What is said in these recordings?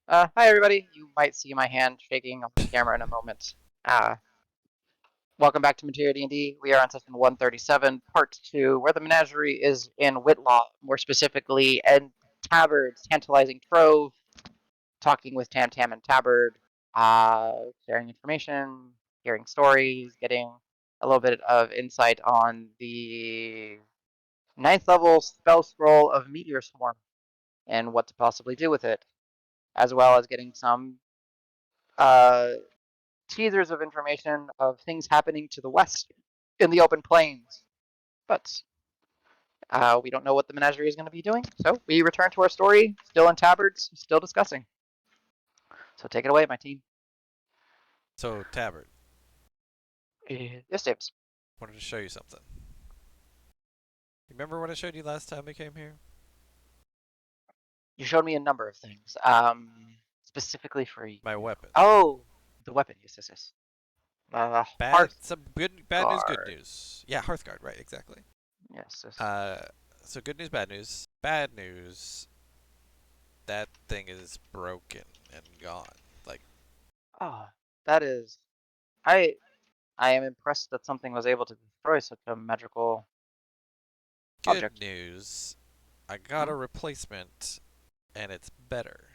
Hi everybody. You might see my hand shaking on the camera in a moment. Uh, Welcome back to Materia D&D. We are on session 137, part 2, where the menagerie is in Whitlaw, more specifically, and Tabard's tantalizing trove, talking with Tam Tam and Tabard, sharing information, hearing stories, getting a little bit of insight on the 9th level spell scroll of Meteor Swarm and what to possibly do with it, as well as getting some uh, teasers of information of things happening to the west in the open plains. But we don't know what the menagerie is going to be doing, so we return to our story, still in tabards, still discussing. So take it away, my team. So, Tabard, Yes, Davis. wanted to show you something. Remember what I showed you last time we came here? You showed me a number of things, specifically for you. My weapon. Oh, the weapon. Yes, yes, yes. Some bad news, good Hearthguard. news. Yeah, Hearthguard, right, exactly. Yes, yes. So good news, bad news. Bad news, that thing is broken and gone. Like, Oh, that is. I I am impressed that something was able to destroy such a magical good object. news, I got Hmm? a replacement, and it's better.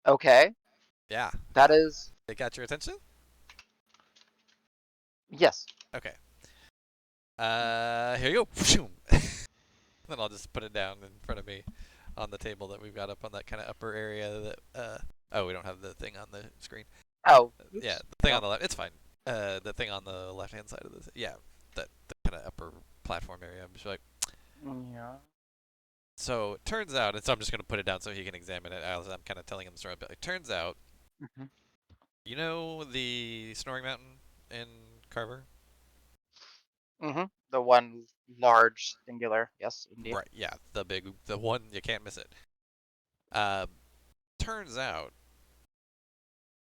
Okay, Yeah, that is. it got your attention? Yes. Okay. Here you go. Then I'll just put it down in front of me on the table that we've got up on that kind of upper area that oh, we don't have the thing on the screen. Oh, Yeah, oops. the thing on No. the left, it's fine. The thing on the left hand side of the yeah, that the kind of upper platform area. I'm just like, Yeah. so it turns out, and so I'm just gonna put it down so he can examine it as I'm kind of telling him the story. But it turns out, Hmm. you know the Snoring Mountain in Carver? Hmm. The one large singular. Yes, indeed. Right. Yeah, the one you can't miss it. Um, turns out,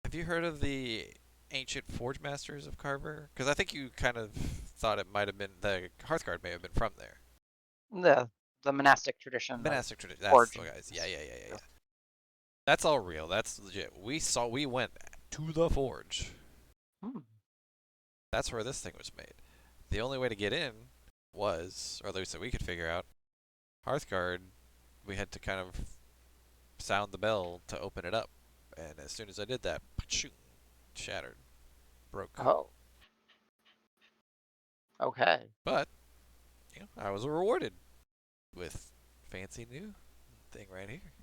have you heard of the ancient forge masters of Carver? Because I think you kind of thought it might have been the Hearthguard may have been from there. The monastic tradition of Monastic tradition. That's the forging guys. Yeah, things. yeah, yeah, yeah, Yes. yeah. That's all real. That's legit. We went to the forge. Hmm. That's where this thing was made. The only way to get in was, or at least that we could figure out, Hearthguard. We had to kind of sound the bell to open it up, and as soon as I did that, shattered, broke. Oh, okay. But I was rewarded with fancy new thing right here.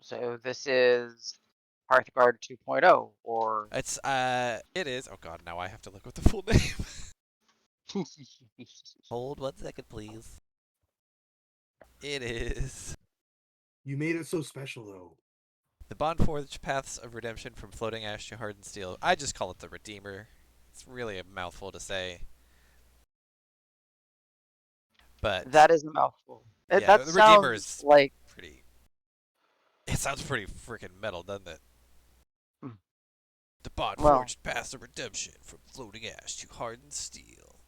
So this is Hearthguard 2.0, or It is. Oh God, now I have to look up the full name. Hold 1 second, please. It is You made it so special, though. the Bondforged Paths of Redemption from Floating Ash to Hardened Steel. I just call it the Redeemer. It's really a mouthful to say, but that is a mouthful. yeah, That the Redeemer sounds is like. pretty. It sounds pretty freaking metal, doesn't it? Hmm. The Well, Bondforged Paths of Redemption from Floating Ash to Hardened Steel.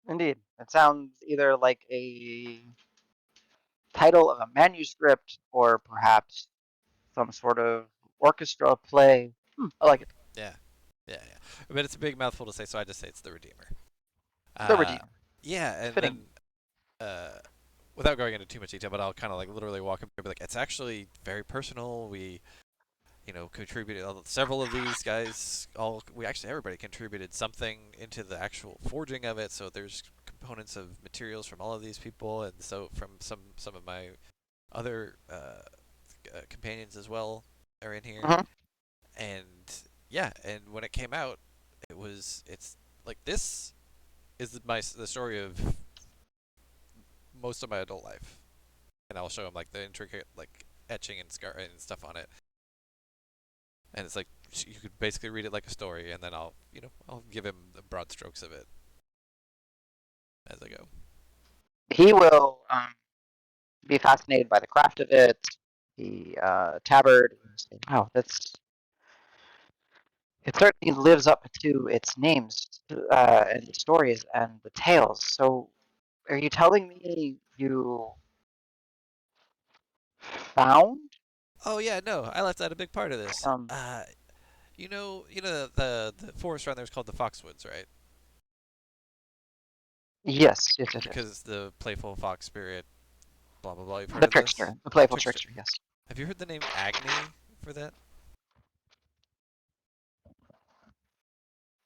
indeed, it sounds either like a title of a manuscript or perhaps some sort of orchestra play. I like it. Yeah, yeah, yeah. But it's a big mouthful to say, so I just say it's the Redeemer. The Uh, Redeemer. yeah, It's and fitting. then uh, without going into too much detail, but I'll kind of like literally walk up and be like, it's actually very personal. We, contributed several of these guys. We actually everybody contributed something into the actual forging of it. So there's components of materials from all of these people, and so from some of my other companions as well are in here. Hmm. And yeah, and when it came out, it's like this is the story of most of my adult life, and I'll show him like the intricate like etching and scar and stuff on it, and it's like you could basically read it like a story, and then I'll give him the broad strokes of it as I go. He will be fascinated by the craft of it, the tabard. Wow, that's it certainly lives up to its names and the stories and the tales. So, are you telling me you Found? Oh yeah, no, I left out a big part of this. Um, The forest around there is called the Foxwoods, right? yes. Because the playful fox spirit, blah blah blah. You've heard The of this? trickster, the playful Trickster. trickster, yes. Have you heard the name Agni for that?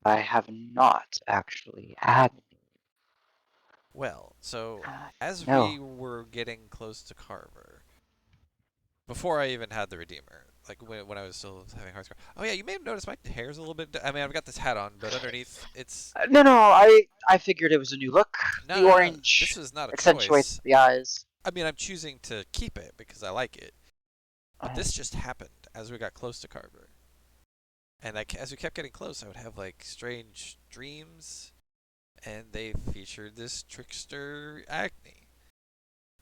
I have not actually had. Well, so as we No. were getting close to Carver, before I even had the Redeemer, like when I was still having hearts. Oh yeah, you may have noticed my hair's a little bit. I mean, I've got this hat on, but underneath it's No. I figured it was a new look. The no. This orange was not a accentuates choice. the eyes. I mean, I'm choosing to keep it because I like it. But Uh, this just happened as we got close to Carver, and as we kept getting close, I would have like strange dreams, and they featured this trickster Agni,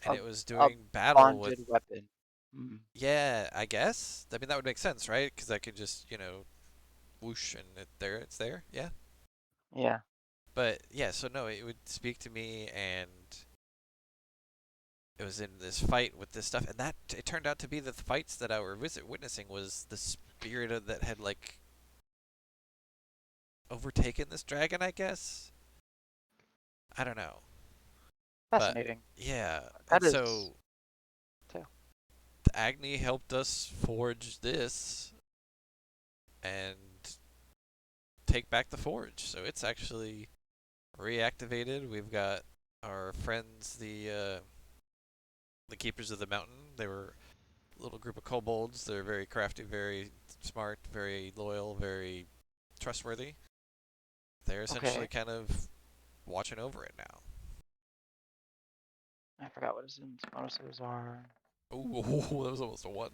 and a, it was a doing battle with. bonded weapon. Hmm. Yeah, I guess. I mean, that would make sense, right? Because I could just, whoosh and it's there. Yeah. Yeah. But yeah, so no, it would speak to me, and it was in this fight with this stuff, and that it turned out to be that the fights that I were witnessing was the spirit that had like overtaken this dragon, I guess. I don't know, but Fascinating. yeah, That and is. so Too. Agni helped us forge this and take back the forge. So it's actually reactivated. We've got our friends, the keepers of the mountain. They were a little group of kobolds. They're very crafty, very smart, very loyal, very trustworthy. They're essentially Okay. kind of watching over it now. I forgot what his bonuses are. Ooh, that was almost a one.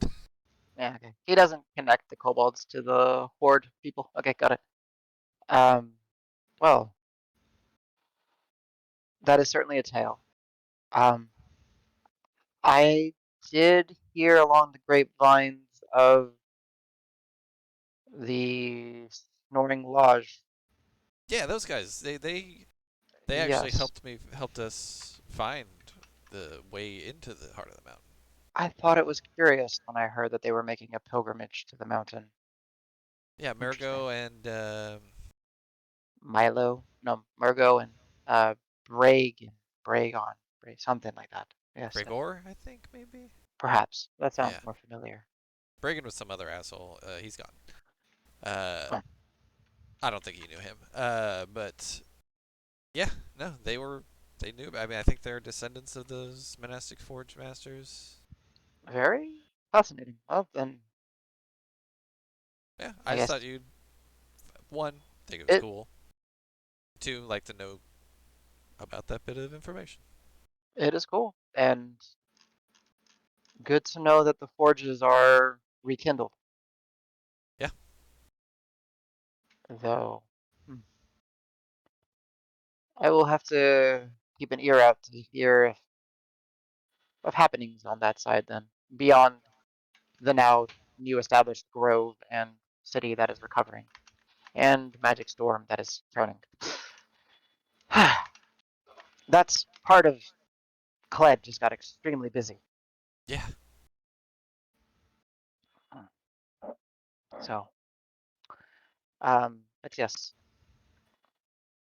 Yeah, okay. He doesn't connect the kobolds to the horde people. Okay, got it. Um, well, that is certainly a tale. Um, I did hear along the grapevines of the Snoring Lodge. Yeah, those guys. They actually Yes. helped us find the way into the heart of the mountain. I thought it was curious when I heard that they were making a pilgrimage to the mountain. Yeah, Interesting. Murgo and Milo, no, Murgo and uh Brag, Bragon, something like that. Yes, Bregor, I think maybe. perhaps. That sounds Yeah, more familiar. Bregan was some other asshole. He's gone. Uh, Huh. I don't think you knew him. But yeah, no, they knew. I mean, I think they're descendants of those monastic forge masters. Very fascinating. Well, then Yeah, I I just guess thought you'd one think it was it cool. Two, like to know about that bit of information. it is cool and good to know that the forges are rekindled. Yeah, Though I will have to keep an ear out to hear of happenings on that side then, beyond the now new established grove and city that is recovering, and Magic Storm that is turning. That's part of Kled just got extremely busy. yeah, So, but yes,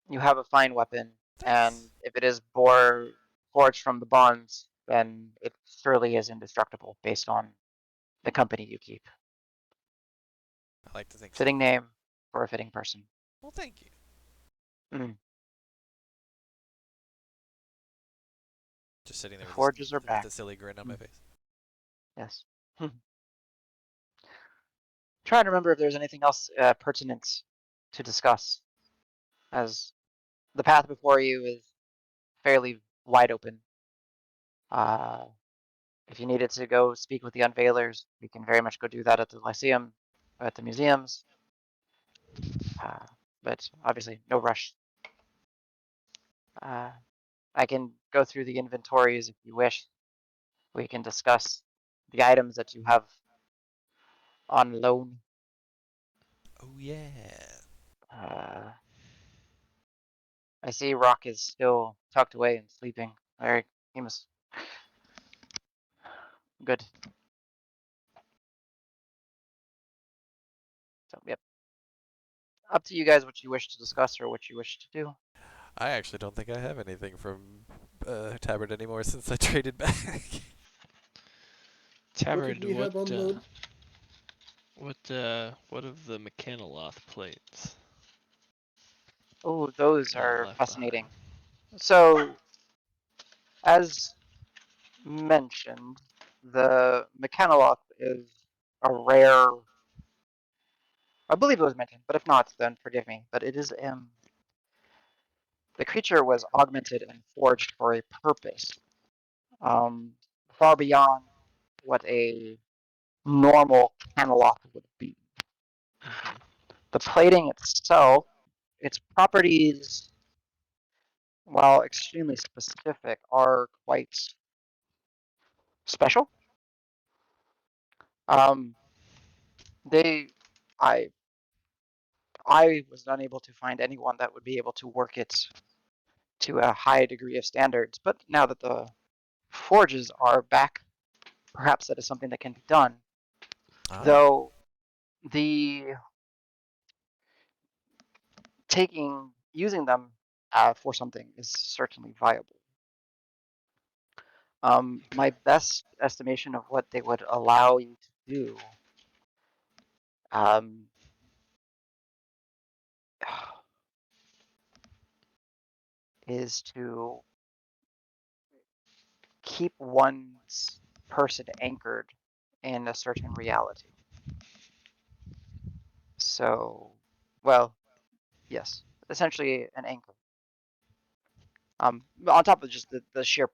you have a fine weapon, and thanks. if it is forged from the bonds, then it surely is indestructible based on the company you keep. I like to think so. Fitting name for a fitting person. Well, thank you. Mm. Just sitting The there forges are with back. a silly grin on my Mm. face. Yes. Trying to remember if there's anything else pertinent to discuss, as the path before you is fairly wide open. Uh, if you needed to go speak with the unveilers, we can very much go do that at the Lyceum, at the museums. Uh, but obviously, no rush. Uh, I can go through the inventories if you wish. We can discuss the items that you have on loan. Oh yeah. Uh, I see Rock is still tucked away and sleeping. Very, he must. Good. Up to you guys what you wish to discuss or what you wish to do. I actually don't think I have anything from Tabard anymore since I traded back. What Tabard, did we have on load? what of the Mechanaloth plates Oh, those got are left fascinating. behind? So, as mentioned, the Mechanaloth is a rare. I believe it was mentioned, but if not, then forgive me. But it is the creature was augmented and forged for a purpose, far beyond what a normal Camelot would be. Mhm. The plating itself, its properties, while extremely specific, are quite special. Um, they, I, I was unable to find anyone that would be able to work it to a high degree of standards. But now that the forges are back, perhaps that is something that can be done. Ah. Though the using them for something is certainly viable. My best estimation of what they would allow you to do is to keep one's person anchored in a certain reality. So, well, yes, essentially an anchor. On top of just the sheer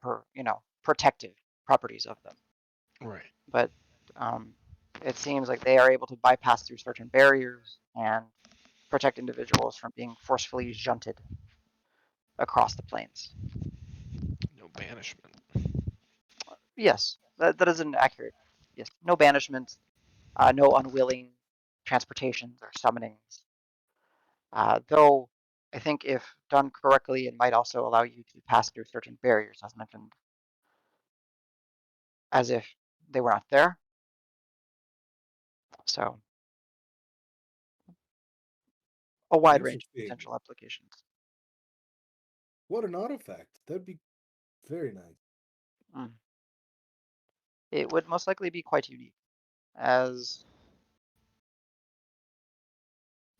protective properties of them. Right. But it seems like they are able to bypass through certain barriers and protect individuals from being forcefully shunted across the plains. No banishment. Yes, that is an accurate. Yes, no banishment, no unwilling transportations or summonings. Though I think if done correctly, it might also allow you to pass through certain barriers, as mentioned, as if they were not there. So a wide range of Interesting. potential applications. What an artifact. That'd be very nice. Mm. It would most likely be quite unique, as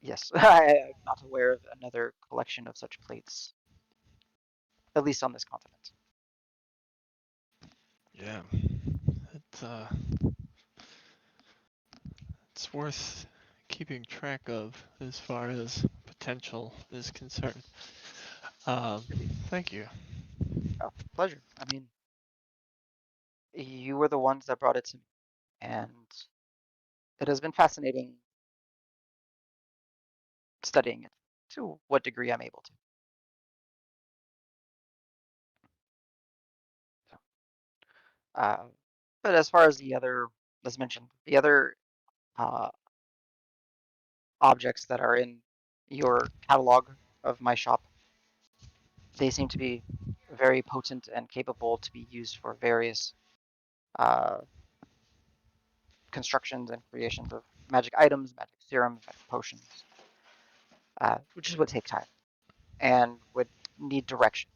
yes, I'm not aware of another collection of such plates, at least on this continent. Yeah. It's it's worth keeping track of as far as potential is concerned. Thank you. Oh, pleasure. I mean, you were the ones that brought it to me, and it has been fascinating studying it to what degree I'm able to. So, but as far as the other, as mentioned, the other uh, objects that are in your catalog of my shop, they seem to be very potent and capable to be used for various uh, constructions and creations of magic items, magic serums, magic potions, which would take time and would need direction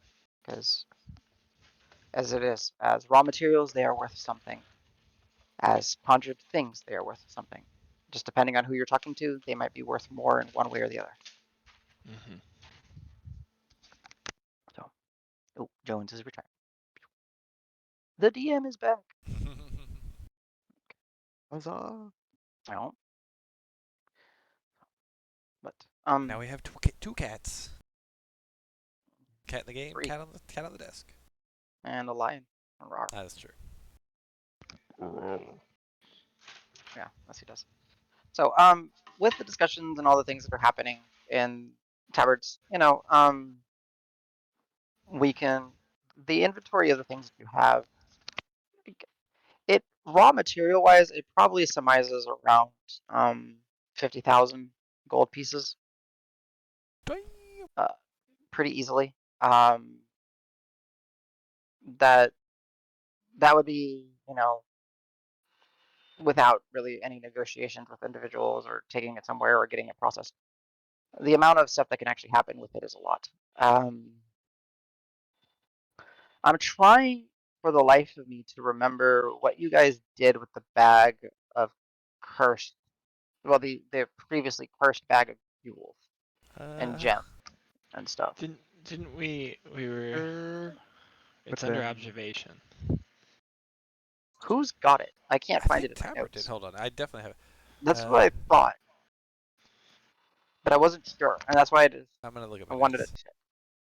because as it is, as raw materials, they are worth something. As conjured things, they are worth something. Just depending on who you're talking to, they might be worth more in one way or the other. Mm-hmm. So, oh, Jones is returned. The DM is back. Huzzah! No, but Now we have two cats. Cat in the game, three cat on the desk. and a lion. Rawr. That is true. Yeah, yes he does. So, with the discussions and all the things that are happening in tabards, we can the inventory of the things that you have. It raw material wise, it probably surmises around 50,000 gold pieces, Doing. uh, pretty easily. That that would be without really any negotiations with individuals or taking it somewhere or getting it processed. the amount of stuff that can actually happen with it is a lot. I'm trying for the life of me to remember what you guys did with the bag of cursed, well, the previously cursed bag of jewels and gems and stuff. Didn't we were it's But under then- observation. Who's got it? I can't I find think it in my Tabard did. notes. Hold on, I definitely have. That's what I thought, but I wasn't sure, and that's why I'm gonna look at I my wanted notes. it.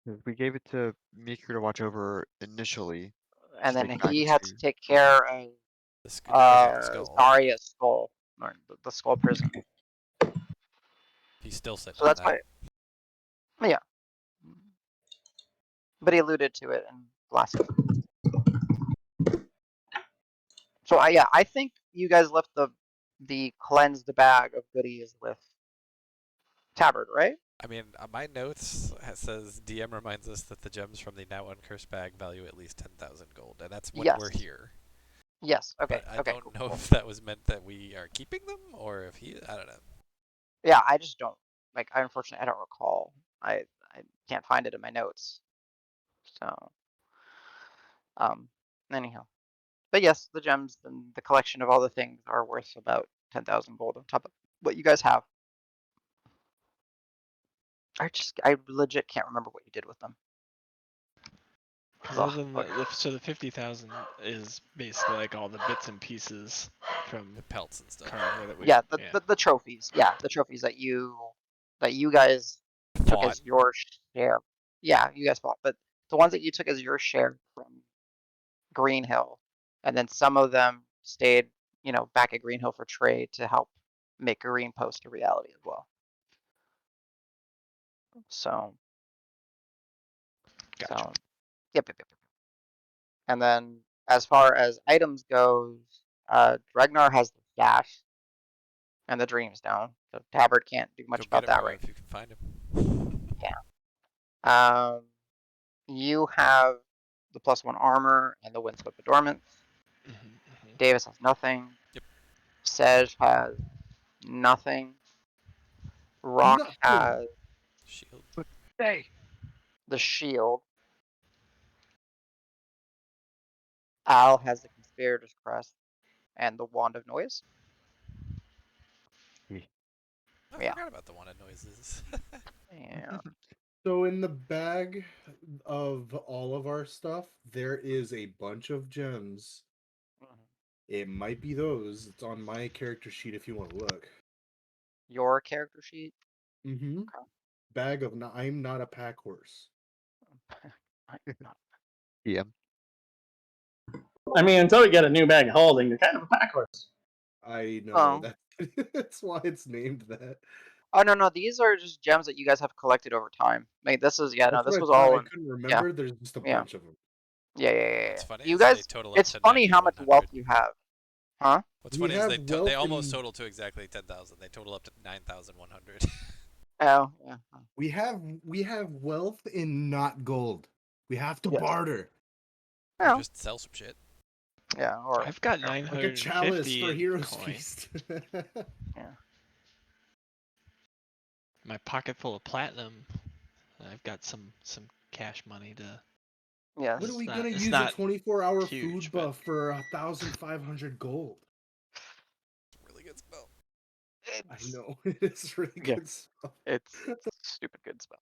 'Cause we gave it to Meeker to watch over initially. And then take back he had to to- take care of The skull. Zarya's skull, or the skull prison. He's still sitting So on that's that. why, yeah. But he alluded to it in last. So I think you guys left the cleansed bag of goodies with Tabard, right? I mean, my notes says DM reminds us that the gems from the now uncursed bag value at least 10,000 gold, and that's when we're Yes. here. Yes. Okay. But I Okay. don't Cool, know cool. if that was meant that we are keeping them or if he. I don't know. Yeah, I just don't like. Unfortunately, I don't recall. I can't find it in my notes. So, anyhow, but yes, the gems and the collection of all the things are worth about 10,000 gold on top of what you guys have. I legit can't remember what you did with them. Because Ugh, other than so the 50,000 is basically like all the bits and pieces from The pelts and stuff. currently that we yeah, the trophies. Yeah, the trophies that you guys took Fought. as your share. Yeah, you guys bought, but the ones that you took as your share from Green Hill, and then some of them stayed, back at Green Hill for trade to help make Green Post a reality as well. So, Gotcha. yep. And then as far as items goes, Dregnar has the dash and the Dreamstone, so Tabard can't do much Go about get him, that Roy, right. if you can find him. You have the +1 armor and the Windswept Adornments. Davis has nothing. Yep. Sej has nothing. Rock Nothing. has Shield. Hey. the shield. Al has the Conspirator's Crest and the Wand of Noise. I Yeah. forgot about the one of noises. Yeah. So in the bag of all of our stuff, there is a bunch of gems. It might be those. It's on my character sheet if you want to look. Your character sheet. Mm-hmm. Okay. Bag of I'm not a pack horse. DM. I mean, until we get a new bag of holding, you're kind of a pack horse. I know Oh. that's why it's named that. Oh no, these are just gems that you guys have collected over time. Like this is That's this what was I thought. all I in. couldn't remember. There's just a Yeah. bunch of them. Yeah. What's funny You is they guys, total up it's to funny how much 9,100. wealth you have, huh? What's We funny is have they wealth almost in- total to exactly 10,000. They total up to 9,100. Oh, yeah. We have wealth in not gold. We have to Yes. barter. Or Well, just sell some shit. yeah. Or I've got Like a 950 chalice for Heroes coin. Feast. My pocket full of platinum. I've got some cash money to. yes. What are we not- gonna it's use a not 24-hour huge, food but- buff for 1,500 gold? Really good spell. I know it's really Yeah. good stuff. It's a stupid good spell.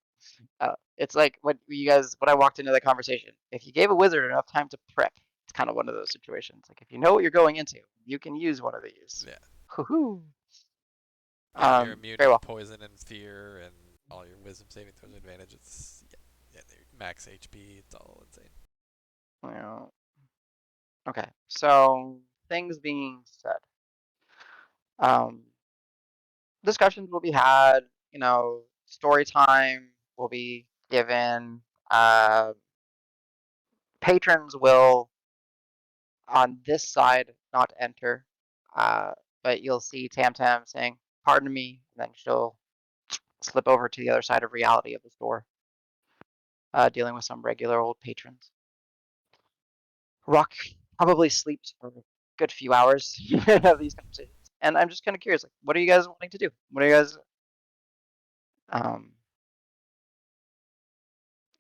It's like when I walked into the conversation. If you gave a wizard enough time to prep, it's kind of one of those situations. Like if you know what you're going into, you can use one of these. Yeah. Hoo-hoo. Yeah, you're immune very to well. poison and fear and all your wisdom saving throws advantage. It's they're max HP. It's all insane. Yeah. Okay, so things being said, discussions will be had. Story time will be given. Patrons will, on this side, not enter, but you'll see Tam Tam saying, "Pardon me," and then she'll slip over to the other side of reality of the store, dealing with some regular old patrons. Rock probably sleeps for a good few hours of these conversations. And I'm just kind of curious, like, what are you guys wanting to do? What are you guys Um,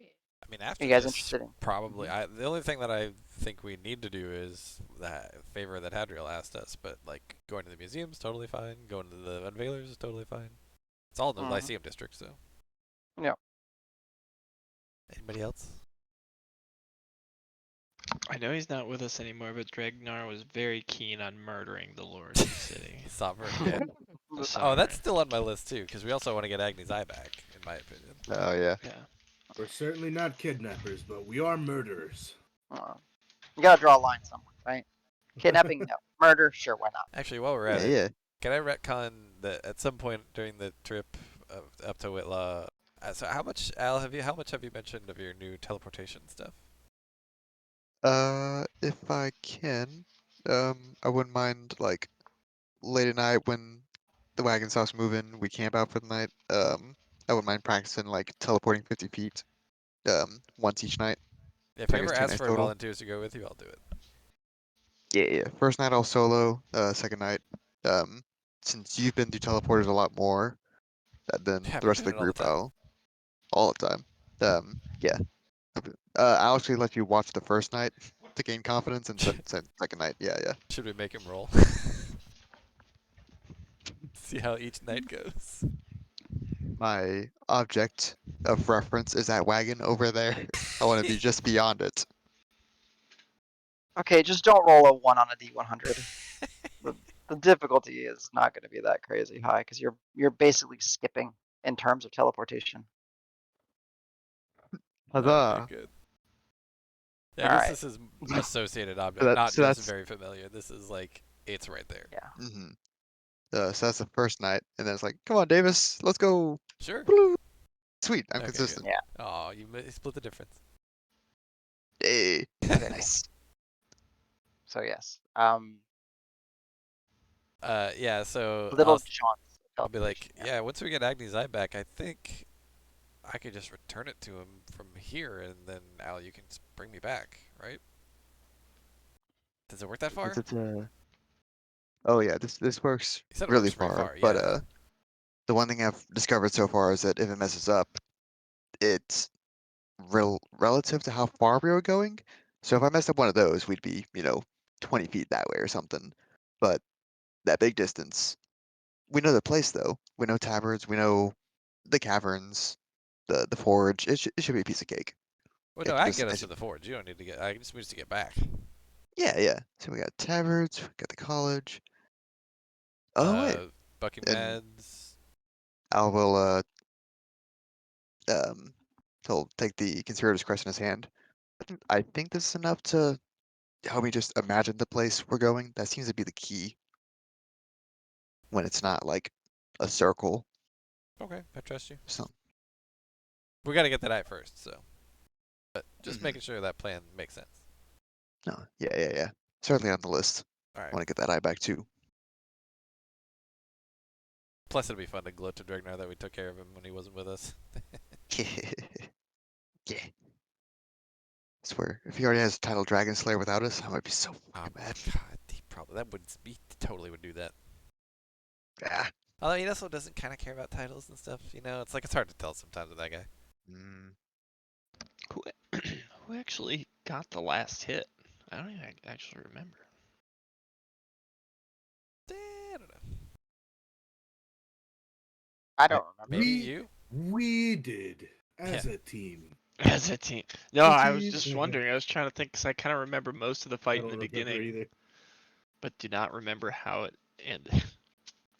I mean, are after you guys this, interested in? probably. The only thing that I think we need to do is that favor that Hadriel asked us, but like going to the museum's totally fine. Going to the unveilers is totally fine. It's all in the Mhm. Lyceum district, so. Yeah. Anybody else? I know he's not with us anymore, but Dragnar was very keen on murdering the Lord of the City. Sovereign. Yeah. The Oh, Sovereign. that's still on my list too, because we also want to get Agni's eye back, in my opinion. Oh yeah. Yeah. We're certainly not kidnappers, but we are murderers. You gotta draw a line somewhere, right? Kidnapping, no. Murder, sure, why not? Actually, while we're Yeah, at it, yeah. can I retcon that at some point during the trip up to Whitlaw? So how much, Al? How much have you mentioned of your new teleportation stuff? If I can, I wouldn't mind like late at night when the wagon stops moving, we camp out for the night. I wouldn't mind practicing like teleporting 50 feet, once each night. If you I guess ever 2 ask nights for total. volunteers to go with you, I'll do it. Yeah, yeah. First night I'll solo. Second night, since you've been to teleporters a lot more than Yeah, I've the been rest of doing the it all the group, time. I'll all the time. Yeah. I'll actually let you watch the first night to gain confidence, and second night, yeah, yeah. Should we make him roll? See how each night goes. My object of reference is that wagon over there. I want to be just beyond it. Okay, just don't roll a 1 on a D100. The difficulty is not going to be that crazy high because you're basically skipping in terms of teleportation. Alright, Huzzah! good. Yeah, I All guess right. this is associated object, that- not so just that's- very familiar. This is like, it's right there. Yeah. Mm-hmm. So that's the first night, and then it's like, come on, Davis, let's go. Sure. Woo! Sweet, I'm Okay, good. consistent. Yeah. Oh, you split the difference. Hey, Okay, cool. nice. So yes. Yeah, so Little John's I'll be like, teleportation, yeah, once we get Agni's eye back, I think I could just return it to him from here, and then Al, you can bring me back, right? Does it work that far? Oh yeah, this works You said it really works pretty far, far. but Yeah. the one thing I've discovered so far is that if it messes up, it's relative to how far we were going. So if I messed up one of those, we'd be, 20 feet that way or something. But that big distance, we know the place though. We know taverns, we know the caverns, the forge. It should be a piece of cake. Well, It no, I can just, get us to the forge. You don't need to get. I just need to get back. yeah, yeah. So we got taverns, we got the college. Oh wait, Bucking and meds. Al will um he'll take the conspirator's crest in his hand. I think this is enough to help me just imagine the place we're going. That seems to be the key when it's not like a circle. Okay, I trust you. So We got to get that eye first, so. But just Mhm. making sure that plan makes sense. no, yeah. Certainly on the list. All I right. want to get that eye back too. Plus, it'll be fun to gloat to Dragnar that we took care of him when he wasn't with us. Yeah. Swear, if he already has title Dragon Slayer without us, I might be so Oh fucking mad. God, he totally would do that. Ah. Although he also doesn't kind of care about titles and stuff, you know. It's hard to tell sometimes with that guy. Mm. Who, who actually got the last hit? I don't even actually remember. I don't know. I don't remember. Maybe We- you. We did as a team. As a team. No, I was Team. just wondering. I was trying to think because I kind of remember most of the I fight in don't the remember beginning, either. but do not remember how it ended.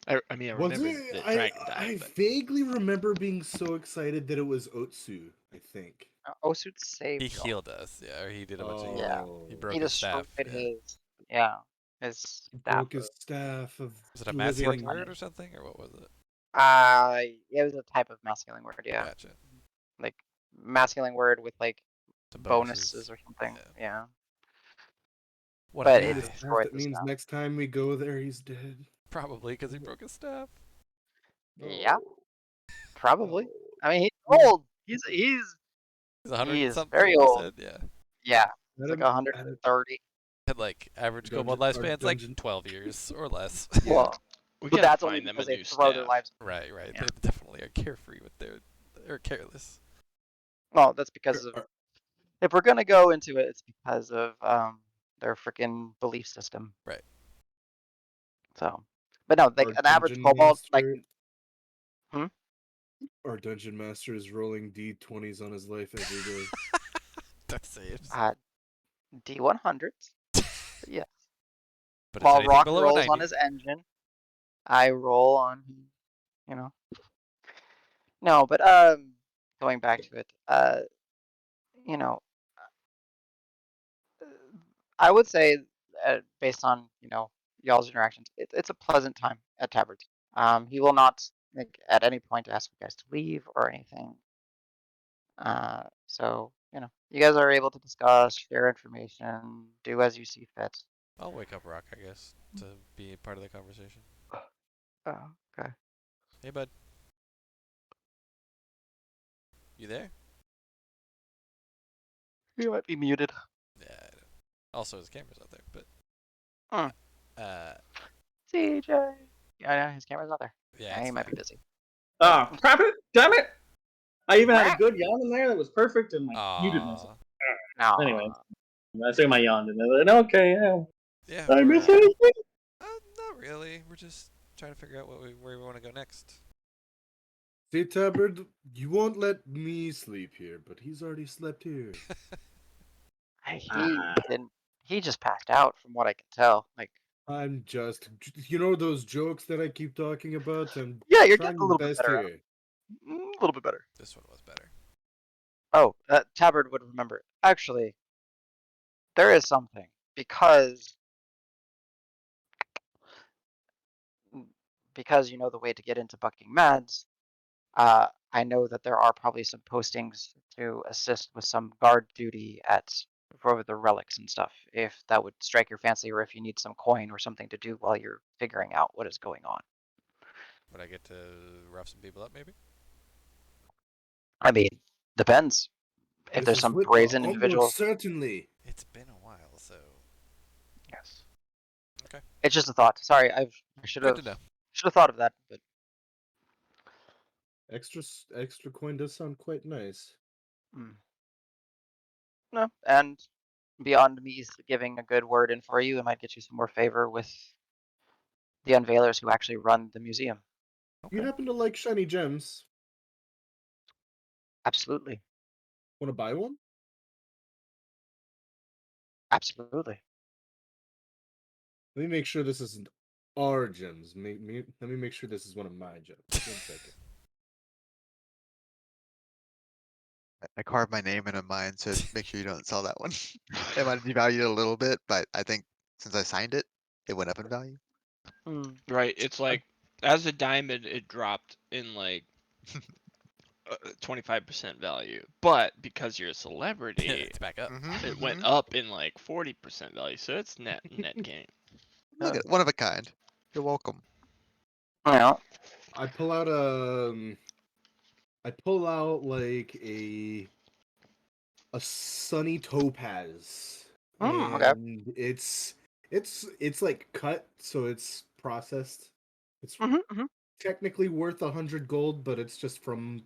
I mean, I Was remember it? that I Dragon died, but vaguely remember being so excited that it was Otsu. I think. Osuit saved He y'all. healed us, yeah, or he did a bunch of Yeah. healing. He Oh. broke He his staff. destroyed Yeah. his He staff. broke his staff of Was it a masculine living. word or something, or what was it? It was a type of masculine word, yeah. Gotcha. Like masculine word with like Some bonuses or something. Yeah. Yeah. What But a it His guy. staff, destroyed that the means staff. next time we go there, he's dead. Probably because he broke his staff. Yeah, Oh. probably. Oh. I mean, he's Yeah. old. He's He's 100 he and is something. very You old. said, yeah. Yeah, he's At like a- 130. Had like average kobold Dungeon- our lifespan's like dungeon- 12 years or less. Yeah. Well, We But gotta that's only find them because a they new throw their staff. lives. Right. Yeah. They definitely are carefree with they're careless. Well, that's because of. If we're gonna go into it, it's because of their freaking belief system. Right. So, but no, like Our an average dungeon kobold, like Our dungeon master is rolling d20s on his life every day. That saves. D100s. Yes. But it's While anything Rock below a rolls 90. on his engine, I roll on, you know. No, but going back to it, you know, I would say, based on y'all's interactions, it's a pleasant time at taverns. He will not like at any point ask you guys to leave or anything. So you guys are able to discuss, share information, do as you see fit. I'll wake up Rock, I guess, to be a part of the conversation. Oh, okay. Hey, bud. You there? You might be muted. Yeah. I know. Also, his camera's out there, but. CJ. Yeah, his camera's not there. Yeah, He it's might be fine. busy. Ah, crap it! Damn it! I even had a good yawn in there that was perfect, and muted myself. Aw. No. Anyways, I say my yawn, and then okay, yeah. Yeah. Did I we're, miss anything? Not really. We're just trying to figure out where we want to go next. See, Tabard, you won't let me sleep here, but he's already slept here. He didn't. He just passed out, from what I can tell. Like, I'm just, those jokes that I keep talking about? I'm yeah, you're trying getting a my little bit best better. here. A little bit better. This one was better. Oh, Tabard would remember. Actually, there is something because you know the way to get into Bucking Mads. I know that there are probably some postings to assist with some guard duty for the relics and stuff, if that would strike your fancy, or if you need some coin or something to do while you're figuring out what is going on. Would I get to rough some people up, maybe? I mean, depends. If This there's is some Whitlaw, brazen almost individuals, certainly. It's been a while, so. yes. Okay. It's just a thought. Sorry, I should Good have to know. thought of that, but Extra coin does sound quite nice. no. And beyond me giving a good word in for you, it might get you some more favor with the unveilers who actually run the museum. You happen to like shiny gems? Absolutely. Want to buy one? Absolutely. Let me make sure this isn't our gems. Let me make sure this is one of my gems. 1 second. I carved my name in a mine, so make sure you don't sell that one. It might devalue it a little bit, but I think since I signed it, it went up in value. Right. It's like as a diamond, it dropped in like 25% value, but because you're a celebrity, It's back up. it went up in like 40% value. So it's net gain. Look at one of a kind. You're welcome. Well, I pull out like a sunny topaz, okay. and it's like cut, so it's processed. It's technically worth 100 gold, but it's just from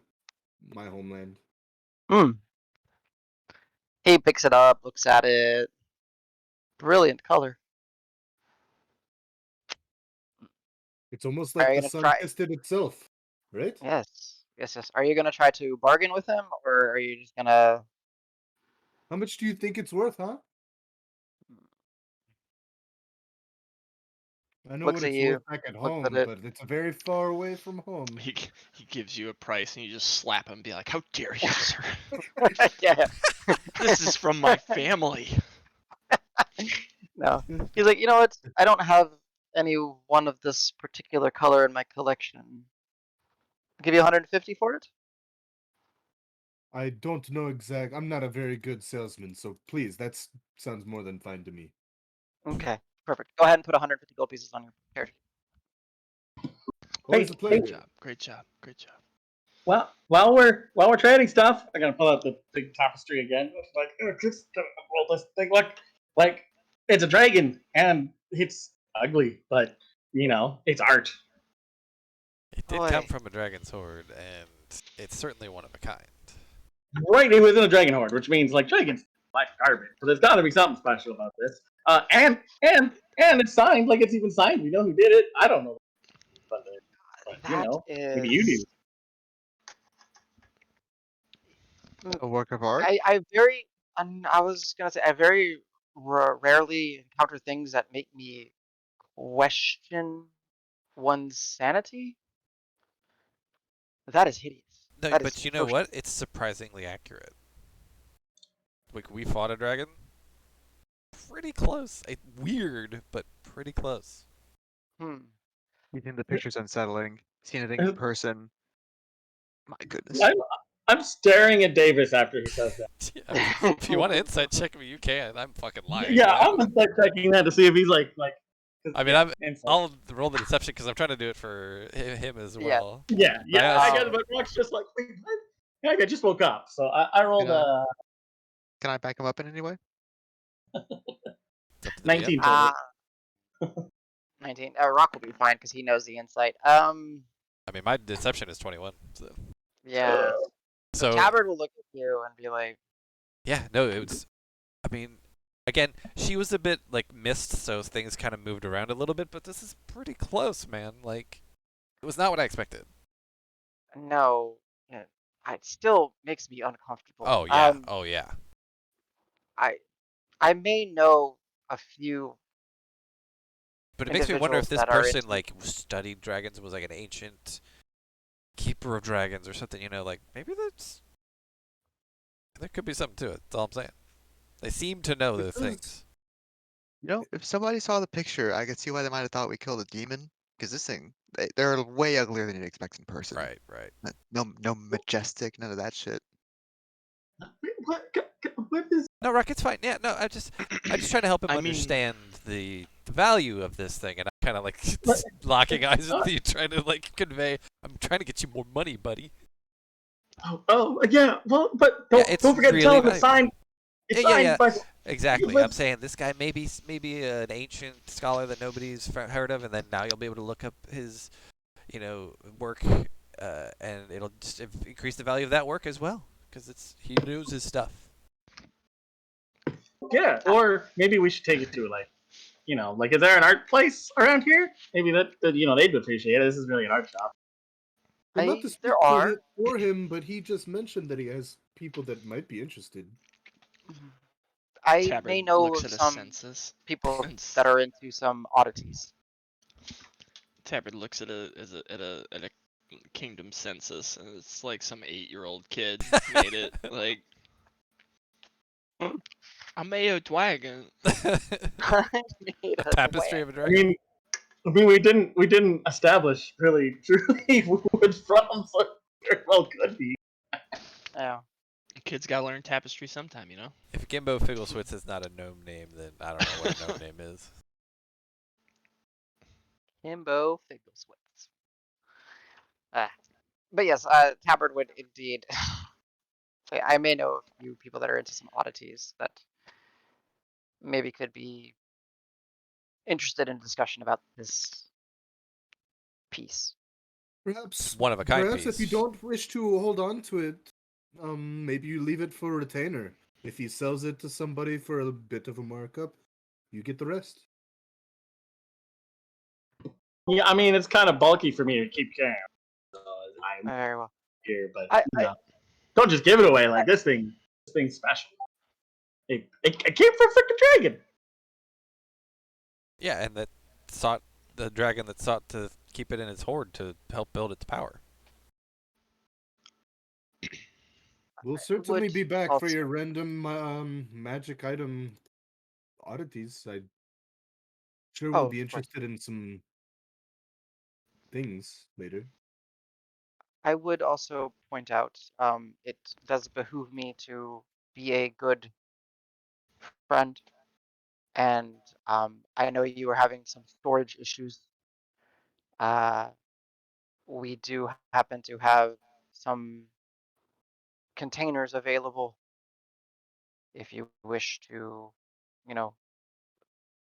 my homeland. He picks it up, looks at it. Brilliant color. It's almost Are like you the gonna sun try? kissed it itself, right? Yes. Are you gonna try to bargain with him, or are you just gonna? How much do you think it's worth, huh? I know Looks what at it's you. worth back at Looks at home, it. but it's very far away from home. He gives you a price and you just slap him and be like, "How dare you, sir? Yeah. This is from my family." No. He's like, you know what? I don't have any one of this particular color in my collection. I'll give you 150 for it. I don't know exact. I'm not a very good salesman, so please, that sounds more than fine to me. Okay, perfect. Go ahead and put 150 gold pieces on your character. Always a pleasure. Great job. Well, while we're trading stuff, I'm gonna pull out the big tapestry again. It's like, just roll this thing. Look, like it's a dragon and it's ugly, but it's art. It did Boy. come from a dragon's hoard, and it's certainly one of a kind. Right, it was in a dragon horde, which means like dragons like garbage. So there's got to be something special about this. And it's signed, like it's even signed. We know who did it. I don't know, but That maybe you do. is. A work of art. I very. I was gonna say I very rarely encounter things that make me question one's sanity. That is hideous. No, That is but you know atrocious. what? It's surprisingly accurate. Like, we fought a dragon. Pretty close. Weird, but pretty close. Hmm. You think the picture's unsettling? Seen it in person? My goodness. I'm staring at Davis after he says that. Yeah, if you want to insight check me, you can. I'm fucking lying. Yeah, I'm gonna start checking that to see if he's like. I mean, insight. I'll roll the deception because I'm trying to do it for him as Yeah. well. Yeah, I Oh. get it, but Rock's just like, wait, what? Yeah, I just woke up, so I rolled Yeah. Can I back him up in any way? It's up to the 19 DM. total. 19. Rock will be fine because he knows the insight. I mean, my deception is 21. So, Yeah. so Tabard will look at you and be like, yeah, no, it was. I mean, again, she was a bit like missed, so things kind of moved around a little bit. But this is pretty close, man. Like, it was not what I expected. no. Yeah, it still makes me uncomfortable. Oh yeah, oh yeah. I may know a few. But it makes me wonder if individuals this that are person into- like studied dragons, was like an ancient keeper of dragons or something. Like maybe there could be something to it. That's all I'm saying. They seem to know those things. You know, if somebody saw the picture, I could see why they might have thought we killed a demon. Because this thing, they're way uglier than you'd expect in person. Right, right. No majestic, none of that shit. What is? No, Rock, it's fine. Yeah, no, I'm just trying to help him I mean- understand the value of this thing, and I'm kind of like locking eyes with you, trying to like convey. I'm trying to get you more money, buddy. Oh, yeah. Well, but don't, it's don't forget to tell really him it's valuable. signed. It's Yeah, signed yeah. by. Exactly. But- I'm saying this guy maybe an ancient scholar that nobody's heard of, and then now you'll be able to look up his, work, and it'll just increase the value of that work as well, because he knows his stuff. Yeah, or maybe we should take it to is there an art place around here? Maybe that they'd appreciate it. This is really an art shop. Well, not to speak there are. for him, but he just mentioned that he has people that might be interested. I Tabard may know looks at a some census. people that are into some oddities. Tabard looks at a kingdom census, and it's like some 8-year-old kid made it. Like, I'm a dragon. I made a Tapestry of a I dragon. mean, we didn't establish really truly who it's from, so it very well could be. Yeah. Kids gotta learn tapestry sometime, you know. If Gimbo Figgleswitz is not a gnome name, then I don't know what a gnome name is. Himbo Figgleswitz. But yes, Tabard would indeed. I may know a few people that are into some oddities that maybe could be interested in discussion about this piece. Perhaps One of a kind Perhaps if you piece. don't wish to hold on to it, maybe you leave it for a retainer. If he sells it to somebody for a bit of a markup, you get the rest. Yeah, I mean, it's kind of bulky for me to keep carrying. So I'm Very well. here, but I- don't just give it away like this thing. This thing's special. It came from a freaking dragon. Yeah, and the dragon that sought to keep it in its hoard to help build its power. We'll certainly would be back for also- your random magic item oddities. I sure Oh, will be of course. interested in some things later. I would also point out, it does behoove me to be a good friend, and I know you were having some storage issues. We do happen to have some containers available if you wish to,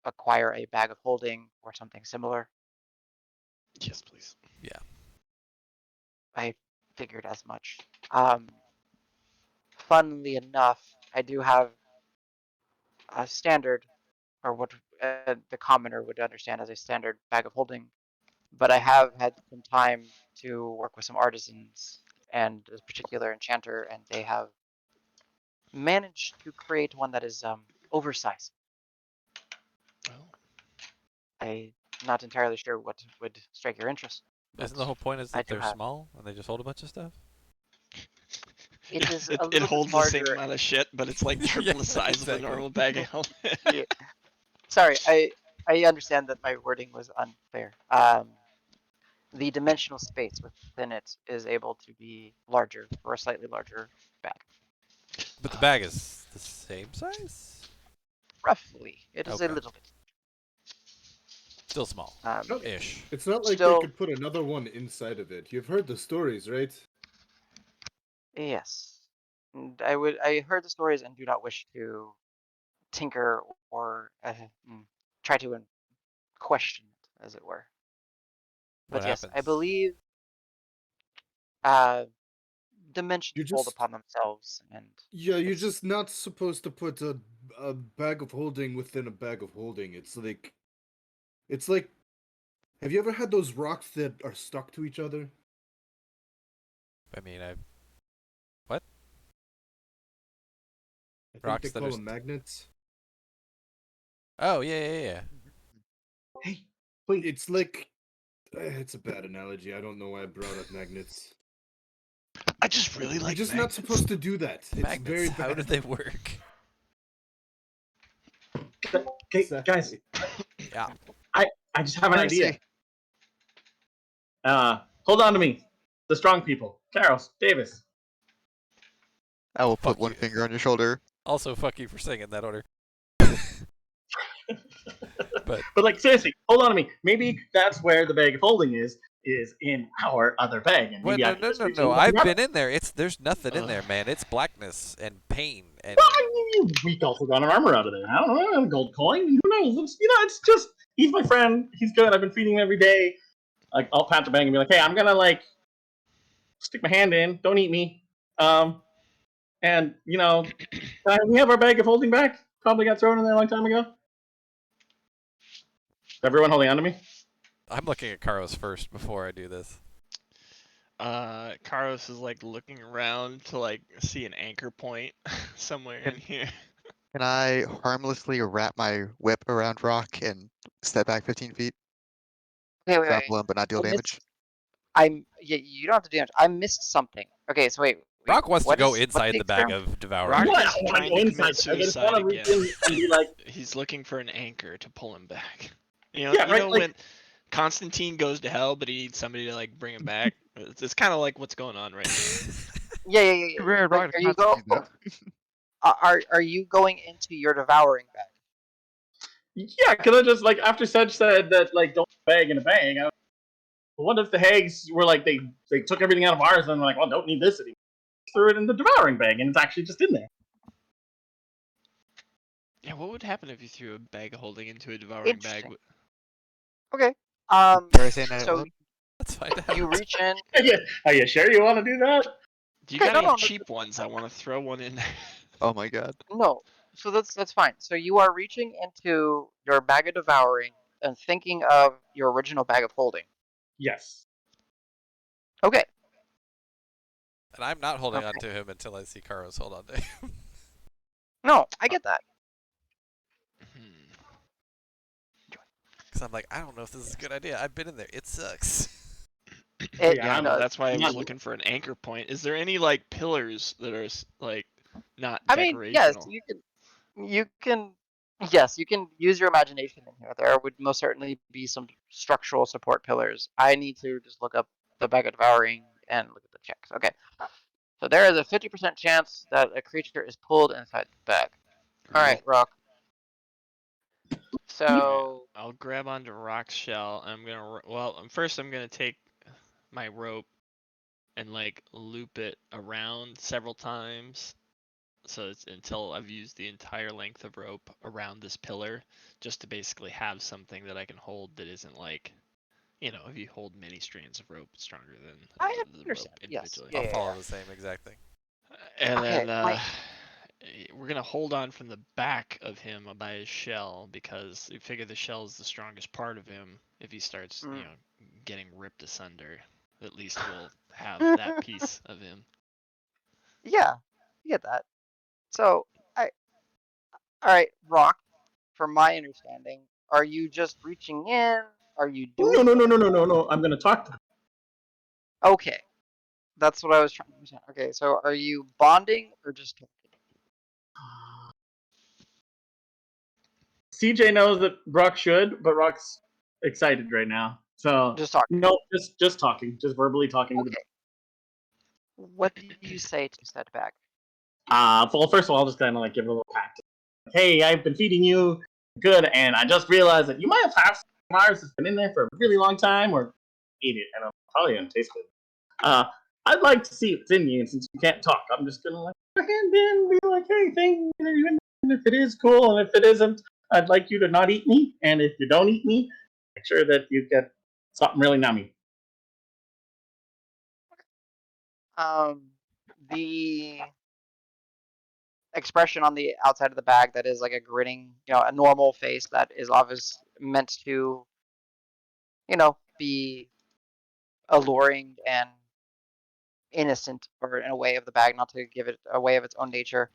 acquire a bag of holding or something similar. Yes, please. I figured as much. Funnily enough, I do have a standard, or what the commoner would understand as a standard bag of holding, but I have had some time to work with some artisans and a particular enchanter, and they have managed to create one that is oversized. Oh. I'm not entirely sure what would strike your interest. Isn't the whole point is I that do they're have. small and they just hold a bunch of stuff? It is It, a it little bit holds the same larger. amount of shit, but it's like triple Yeah, the size of a exactly. normal bag of helmet. Yeah. Sorry, I understand that my wording was unfair. The dimensional space within it is able to be larger for a slightly larger bag. But the bag is the same size? Roughly, it is a Okay. little bit. Still small. No, Ish. it's not like they Still, could put another one inside of it. You've heard the stories, right? yes. And I heard the stories and do not wish to tinker or try to question it, as it were. What But yes, I happens? believe You dimensions fold just upon themselves, and Yeah, you're it's just not supposed to put a bag of holding within a bag of holding. It's like have you ever had those rocks that are stuck to each other? I mean, what? I think they Rocks that call are. them magnets. Oh, yeah. Hey, wait. It's like it's a bad analogy. I don't know why I brought up magnets. I just really You're like just not magnets. supposed to do that. It's Magnets. very How do bad. they work? Okay, guys, Exactly. Yeah. I just have an idea. Mercy. Hold on to me, the strong people. Carols, Davis. I will put Fuck one you. finger on your shoulder. Also, fuck you for saying it in that order. But But like seriously, hold on to me. Maybe that's where the bag of holding is in our other bag, and what? maybe I No, can no, just no, reach in no. and I've grab been it. in there. There's nothing in Ugh. there, man. It's blackness and pain and. Well, I mean, we also got an armor out of there. I don't know, a gold coin. Who knows? It's just he's my friend. He's good. I've been feeding him every day. Like I'll pat the bag and be like, hey, I'm gonna like stick my hand in. Don't eat me. And we have our bag of holding back. Probably got thrown in there a long time ago. Is everyone holding on to me? I'm looking at Karos first before I do this. Carlos is like looking around to like see an anchor point somewhere in here. Can I harmlessly wrap my whip around Rock and step back 15 feet? okay. Wait, Grapple him, but not deal I damage? yeah, you don't have to do damage. I missed something. Okay, so wait. Rock wants to What go is what's inside the the bag experiment? of devouring. Rock What? is I want to trying go to inside. commit I just suicide want to reach again. in and be like, He's looking for an anchor to pull him back. yeah, right. Like, When Constantine goes to hell, but he needs somebody to like bring him back. It's kind of like what's going on right now. Yeah. Rare Like, rock are you Constantine, though. are you going into your devouring bag? yeah, because I just like after Sedge said that like don't bag in a bag. What if the hags were like they took everything out of ours and were like, well, don't need this anymore. Threw it in the devouring bag and it's actually just in there. Yeah, what would happen if you threw a bag of holding into a devouring bag? Interesting. Okay. Dare I say that out So loud? Let's find you out. reach in. Are you sure you want to do that? Do you Okay, got any no, cheap ones? I want to throw one in there. Oh my god. no. So that's fine. So you are reaching into your bag of devouring and thinking of your original bag of holding. Yes. Okay. And I'm not holding on Okay. to him until I see Karos hold on to him. No, I get that. Because I'm like, I don't know if this is a good idea. I've been in there. It sucks. It Yeah, does. That's why I was Yeah. looking for an anchor point. Is there any like pillars that are like not I mean, yes, decorational? yes, you can use your imagination in here. There would most certainly be some structural support pillars. I need to just look up the bag of devouring and look at the checks. Okay. So there is a 50% chance that a creature is pulled inside the bag. All right, Rock. So Alright, I'll grab onto Rock's shell. I'm gonna first I'm gonna take my rope and like loop it around several times, so it's until I've used the entire length of rope around this pillar, just to basically have something that I can hold that isn't like if you hold many strands of rope, it's stronger than I the rope understand. Yes. individually. Yeah, I'll yeah, follow yeah. the same exact thing. And Okay, then we're gonna hold on from the back of him by his shell because we figure the shell is the strongest part of him. If he starts, getting ripped asunder, at least we'll have that piece of him. Yeah, you get that. So, all right, Rock. From my understanding, are you just reaching in? Are you doing? No. I'm gonna talk to him. Okay, that's what I was trying to understand. Okay, so are you bonding or just talking? CJ knows that Rock should, but Rock's excited right now. So Just talking. no, just talking, just verbally talking to the. Okay. What do you say to said bag? Well, first of all, I'll just kind of like give it a little pat. Hey, I've been feeding you good, and I just realized that you might have virus that's been in there for a really long time, or eat it, and it'll probably gonna taste good. I'd like to see what's in you, and since you can't talk, I'm just gonna like put my hand in and be like, hey, thank you. And if it is cool, and if it isn't, I'd like you to not eat me, and if you don't eat me, make sure that you get something really nummy. The expression on the outside of the bag that is like a grinning, a normal face that is obviously meant to, be alluring and innocent, or in a way of the bag, not to give it away of its own nature.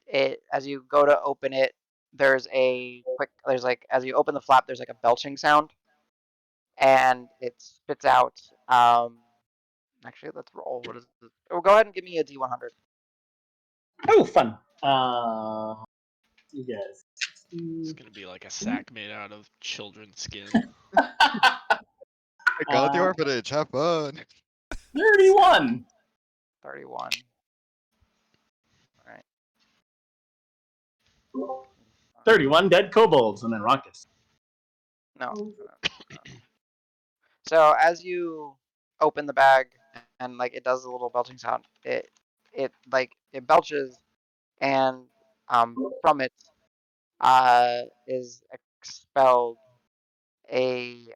It as you go to open it, there's like as you open the flap, there's like a belching sound, and it spits out. Actually, let's roll. What is it? Oh, go ahead and give me a D100. Oh, fun. You guys. It's gonna be like a sack made out of children's skin. I got the orphanage. Have fun. 31. 31. All right. 31 dead kobolds, and then rockets. No. So as you open the bag and like it does a little belching sound, it belches, and from it is expelled a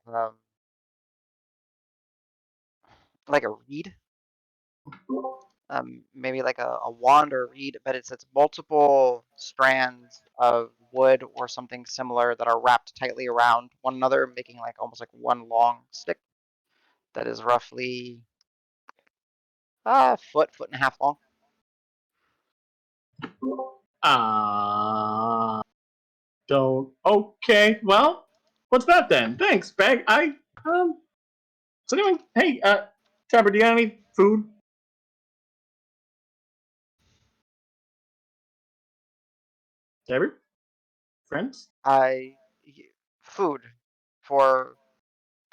like a reed, maybe like a wand or a reed, but it's multiple strands of wood or something similar that are wrapped tightly around one another, making like almost like one long stick that is roughly foot and a half long. Don't. Okay, well, what's that then? Thanks, Bag. So anyway, hey, Trevor, do you have any food? Trevor? Friends? Food for.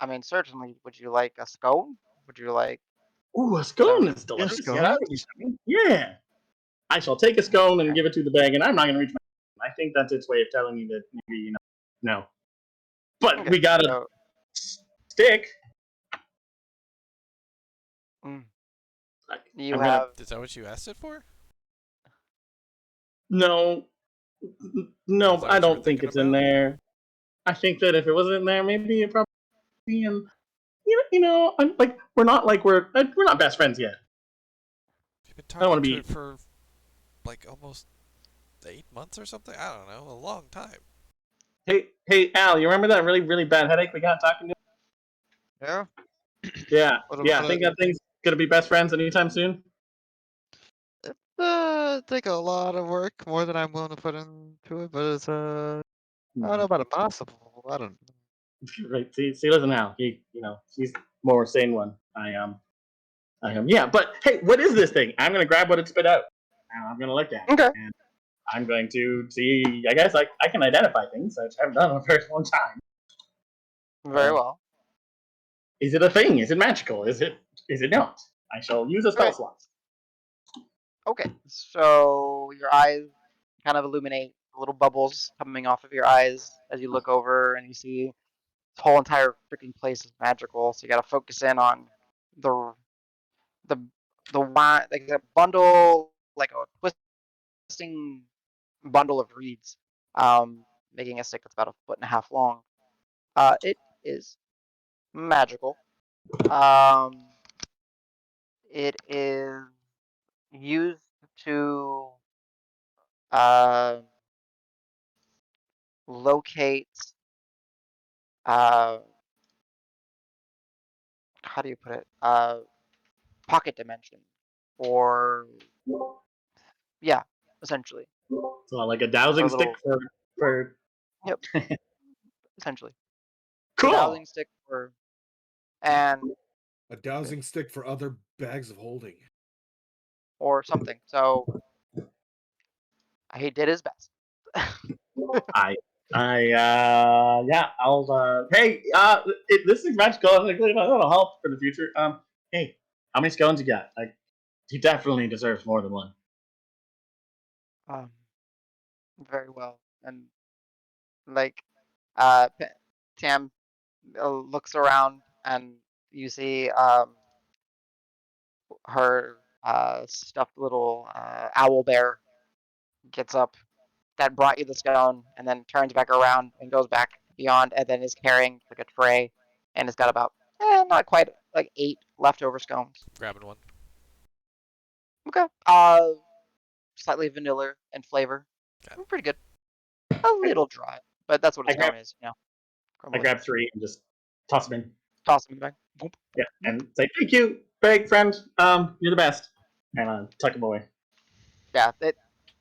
I mean, certainly. Would you like a scone? Would you like Ooh, a scone some? is delicious. scone? Yeah, that would be something. Yeah. I shall take a scone and give it to the bag, and I'm not going to reach my. I think that's its way of telling you that maybe, no. But Okay, we got a so, stick. you I'm have. Is that what you asked it for? No. Is No, that I what you were don't think thinking it's in about? there. I think that if it wasn't in there, maybe it probably be in. I'm like we're not best friends yet. You've been I don't want talking to to be. it for like almost 8 months or something. I don't know, a long time. Hey, Al, you remember that really, really bad headache we got talking to? Yeah. Yeah, What yeah. I about think it? that thing's gonna be best friends anytime soon. Take a lot of work, more than I'm willing to put into it, but it's I don't know about impossible. I don't. Right. See, listen, Al. He's more sane one. I am. Yeah, but hey, what is this thing? I'm gonna grab what it spit out, and I'm gonna look at it, Okay. and I'm going to see. I guess I can identify things, which I haven't done in a very long time. Very well. Is it a thing? Is it magical? Is it not? I shall use a spell Right. slot. Okay. So your eyes kind of illuminate, little bubbles coming off of your eyes as you look over and you see this whole entire freaking place is magical. So you got to focus in on the the wine, like a bundle, like a twisting bundle of reeds, making a stick that's about a foot and a half long. It is magical. It is used to locate how do you put it? Pocket dimension, or yeah, essentially, So like a or dowsing stick little. for Yep, essentially, a cool. dowsing stick for, and A dowsing stick for other bags of holding. or something. So he did his best. Yeah, I'll hey, this is magical. That'll help for the future. Hey, how many scones you got? Like, he definitely deserves more than one. um, very well, and like Tam looks around, and you see her stuffed little owl bear gets up that brought you the scone, and then turns back around and goes back beyond, and then is carrying like a tray, and it's got about not quite like 8 leftover scones. Grabbing one. Okay. Slightly vanilla in flavor. Okay. Pretty good. A little dry, but that's what a I grab scone is, I Crumbly. grab 3 and just toss them in. Toss them in the bag. Boop, Yeah, boop. and say thank you, big friend. You're the best. And tuck them away. Yeah, it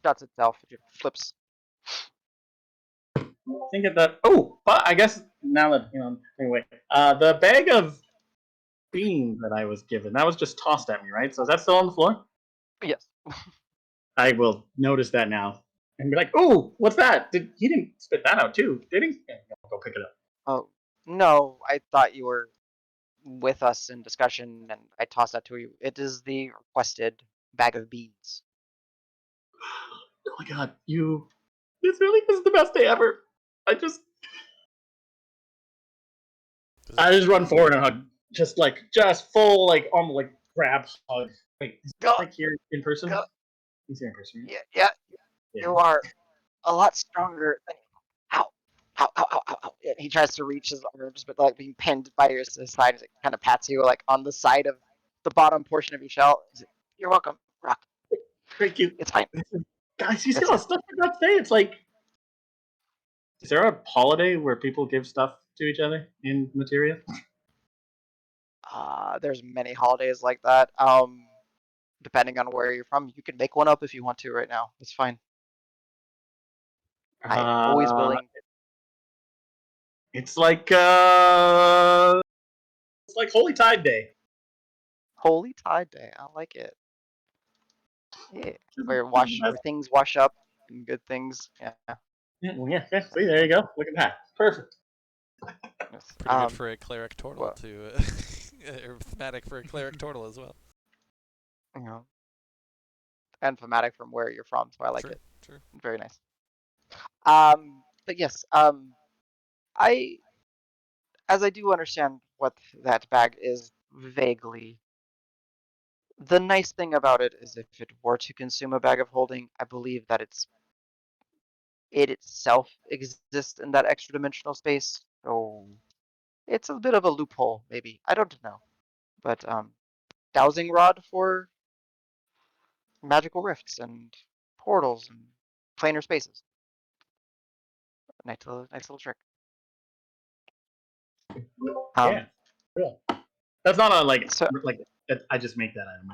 shuts itself. It flips. Think of that. Oh, but I guess now that anyway, the bag of beans that I was given, that was just tossed at me, right? So is that still on the floor? Yes. I will notice that now and be like, "Oh, what's that? He didn't spit that out too, did he?" Yeah, I'll go pick it up. Oh, no, I thought you were with us in discussion, and I tossed that to you. It is the requested bag of beans. Oh my god, this really is the best day ever. I just run forward and hug, just full almost like grab hug. Wait, is he Go, like here in person? go. He's here in person. Right? Yeah, Yeah. you are a lot stronger than you. Ow, ow, ow, ow, ow, ow. And he tries to reach his arms, but like being pinned by your side, it kind of pats you like on the side of the bottom portion of your shell. He's like, you're welcome, Rock. Thank you. It's fine. Guys, you see That's all it. the stuff I got today? It's like, is there a holiday where people give stuff to each other in Materia? There's many holidays like that. Depending on where you're from, you can make one up if you want to right now. It's fine. I am always willing. It's like Holy Tide Day. Holy Tide Day. I like it. Yeah, where That's- things wash up and good things. Yeah. Yeah. See, there you go. Look at that. Perfect. Yes. Pretty good for a cleric turtle well- to, or thematic for a cleric turtle as well. You know, and thematic from where you're from, so I like True, it. true. Very nice. But yes, I as I do understand what that bag is vaguely. The nice thing about it is if it were to consume a bag of holding, I believe that it itself exists in that extra dimensional space. So it's a bit of a loophole, maybe. I don't know. But dowsing rod for magical rifts and portals and planar spaces. Nice little trick. Yeah. Cool. That's not a So I just make that item.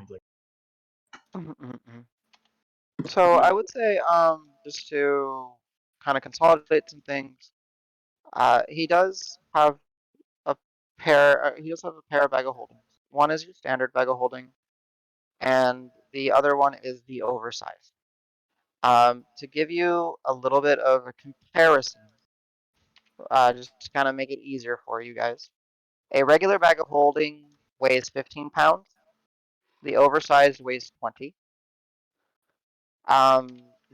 so I would say just to kind of consolidate some things. He does have a he does have a pair of bag of holdings. One is your standard bag of holding, and the other one is the oversized. To give you a little bit of a comparison, just to kind of make it easier for you guys. A regular bag of holding weighs 15 pounds. The oversized weighs 20.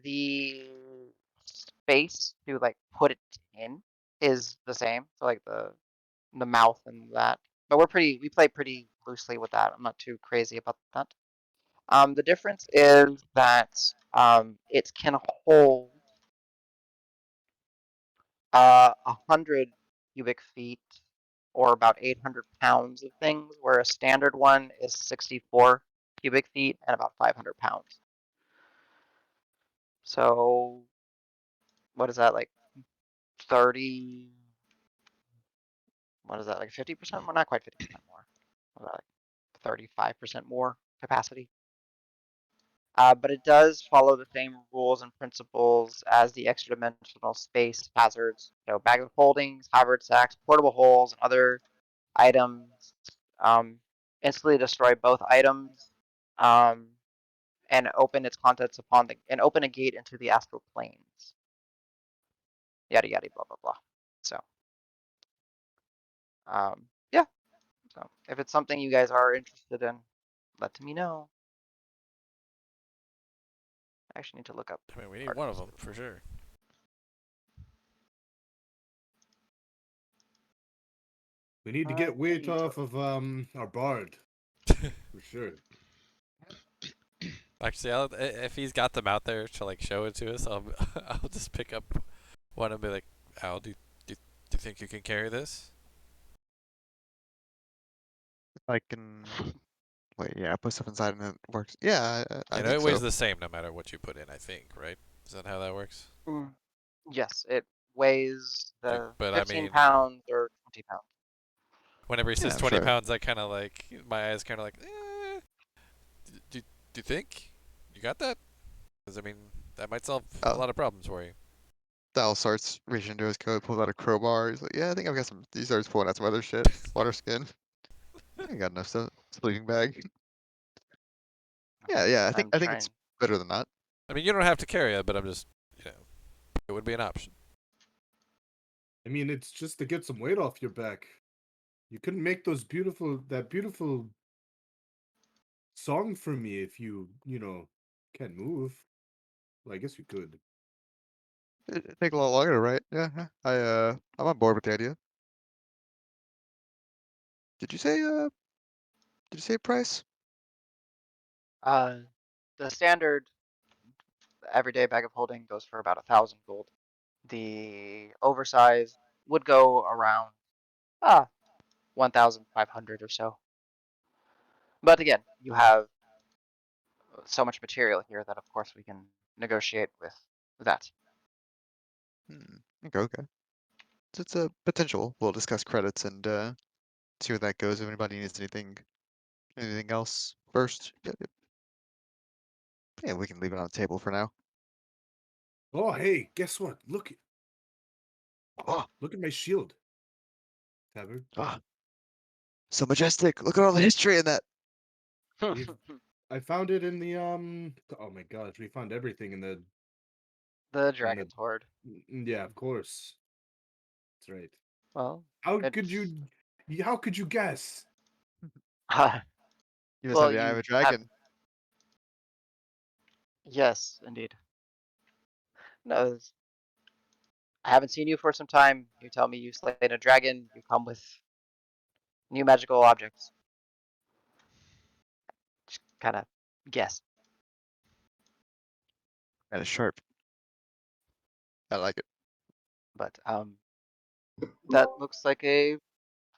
The space to like put it in is the same. So like the mouth and that. But we play pretty loosely with that. I'm not too crazy about that. The difference is that it can hold 100 cubic feet or about 800 pounds of things, where a standard one is 64 cubic feet and about 500 pounds. So what is that, like 30? What is that, like 50% more? Not quite 50% more. What about like 35% more capacity? But it does follow the same rules and principles as the extra dimensional space hazards. Bag of holdings, Harvard sacks, portable holes, and other items instantly destroy both items and open its contents and open a gate into the astral planes. Yada yada blah blah blah. So yeah. So if it's something you guys are interested in, let me know. I actually need to look up. I mean, we need part one of them this. for sure. We need to get weight need to- off of our bard for sure. Actually, if he's got them out there to like show it to us, I'll just pick up one and be like, Al, do you think you can carry this? I can wait. Yeah, put stuff inside and it works. Yeah, I You know, think it weighs so. the same no matter what you put in. I think, right? Is that how that works? Yes, it weighs Like, the but I 15 mean, pounds or 20 pounds. whenever he says Yeah, 20 sure. pounds, I kind of like my eyes kind of like, do you think you got that? Because I mean, that might solve a Oh, lot of problems for you. Dal starts reaching into his coat, pulls out a crowbar. He's like, "Yeah, I think I've got some." He starts pulling out some other shit, water skin. I got enough stuff. Sleeping bag. Yeah, I think I'm it's trying. better than that. I mean, you don't have to carry it, but I'm just, it would be an option. I mean, it's just to get some weight off your back. You couldn't make that beautiful song for me if can't move. Well, I guess you could. It'd take a lot longer to write. Yeah. I'm on board with the idea. Did you say price? The standard everyday bag of holding goes for about 1,000 gold. The oversized would go around 1,500 or so. But again, you have so much material here that of course we can negotiate with that. Okay. So it's a potential. We'll discuss credits and see where that goes. If anybody needs anything else first. Yeah, we can leave it on the table for now. Oh, hey, guess what? Oh, Look at my shield. Tabard. ah, so majestic. Look at all the history in that. I found it in the Oh my gosh, we found everything in the The Dragon's Horde. Yeah, of course. That's right. Well, How it's could you guess? You must well, have the eye of you a have, dragon. yes, indeed. No, I haven't seen you for some time. You tell me you slayed a dragon. You come with new magical objects. Just kind of guess. That is sharp. I like it. But that looks like a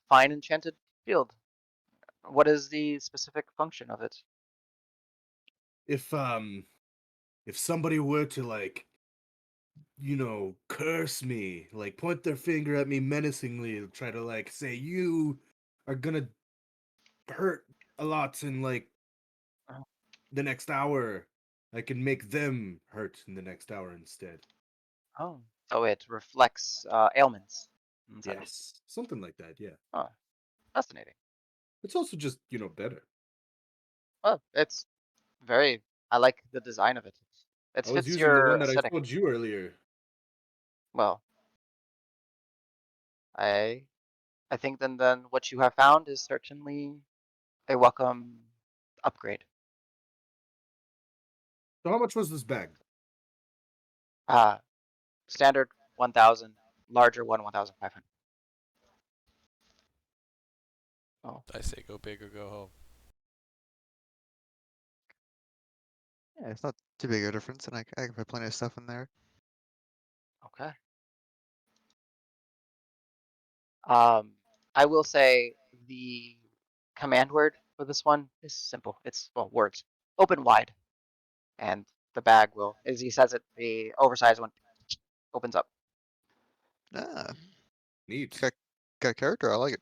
fine enchanted shield. What is the specific function of it? If somebody were to like curse me, like point their finger at me menacingly, try to like say you are gonna hurt a lot in like Oh. the next hour, I can make them hurt in the next hour instead. Oh, so it reflects ailments and such. Yes, something like that. Yeah, Oh, fascinating. it's also just better. Well, it's very. I like the design of it. It I was fits using the your one that I aesthetic. told you earlier. Well, I I think then what you have found is certainly a welcome upgrade. So how much was this bag? Uh, standard 1,000, larger one 1,500. Oh, I say go big or go home. Yeah, it's not too big of a difference, and I can put plenty of stuff in there. okay. Um, I will say the command word for this one is simple. It's, well, words. Open wide. And the bag will, as he says it, the oversized one opens up. Ah, Neat. got character. I like it.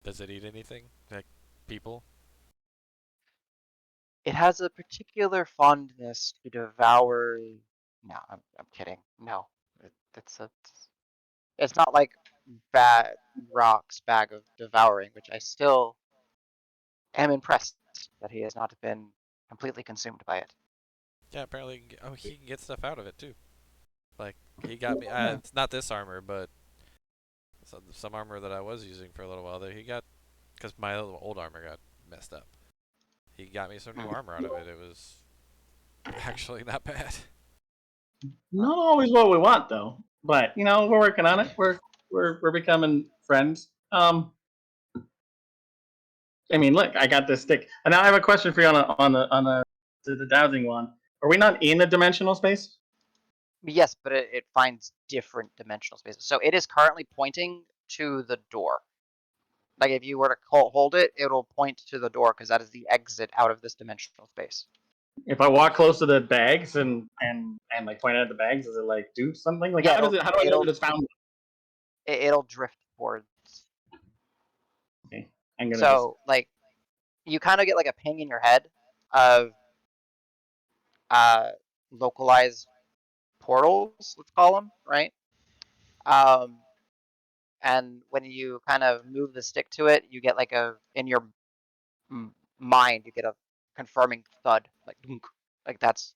Does it eat anything? Like people? It has a particular fondness to devour. No, I'm kidding. No, it's not like Rock's bag of devouring, which I still am impressed that he has not been completely consumed by it. Yeah, apparently. Oh, he can get stuff out of it too. Like he got me. Yeah. It's not this armor, but some armor that I was using for a little while there. He got, because my old armor got messed up. He got me some new armor out of it. It was actually not bad. Not always what we want though, but we're working on it. We're becoming friends. I mean, look, I got this stick, and now I have a question for you on the dowsing one. Are we not in a dimensional space? Yes, but it finds different dimensional spaces. So it is currently pointing to the door. Like if you were to hold it, it'll point to the door because that is the exit out of this dimensional space. If I walk close to the bags and like point at the bags, does it like do something? Like Yeah, how do I know that it's found? it'll drift towards. Okay, I'm gonna just. So like you kind of get like a ping in your head of localized portals, let's call them, right? And when you kind of move the stick to it, you get like in your mind, you get a confirming thud, like dunk, like that's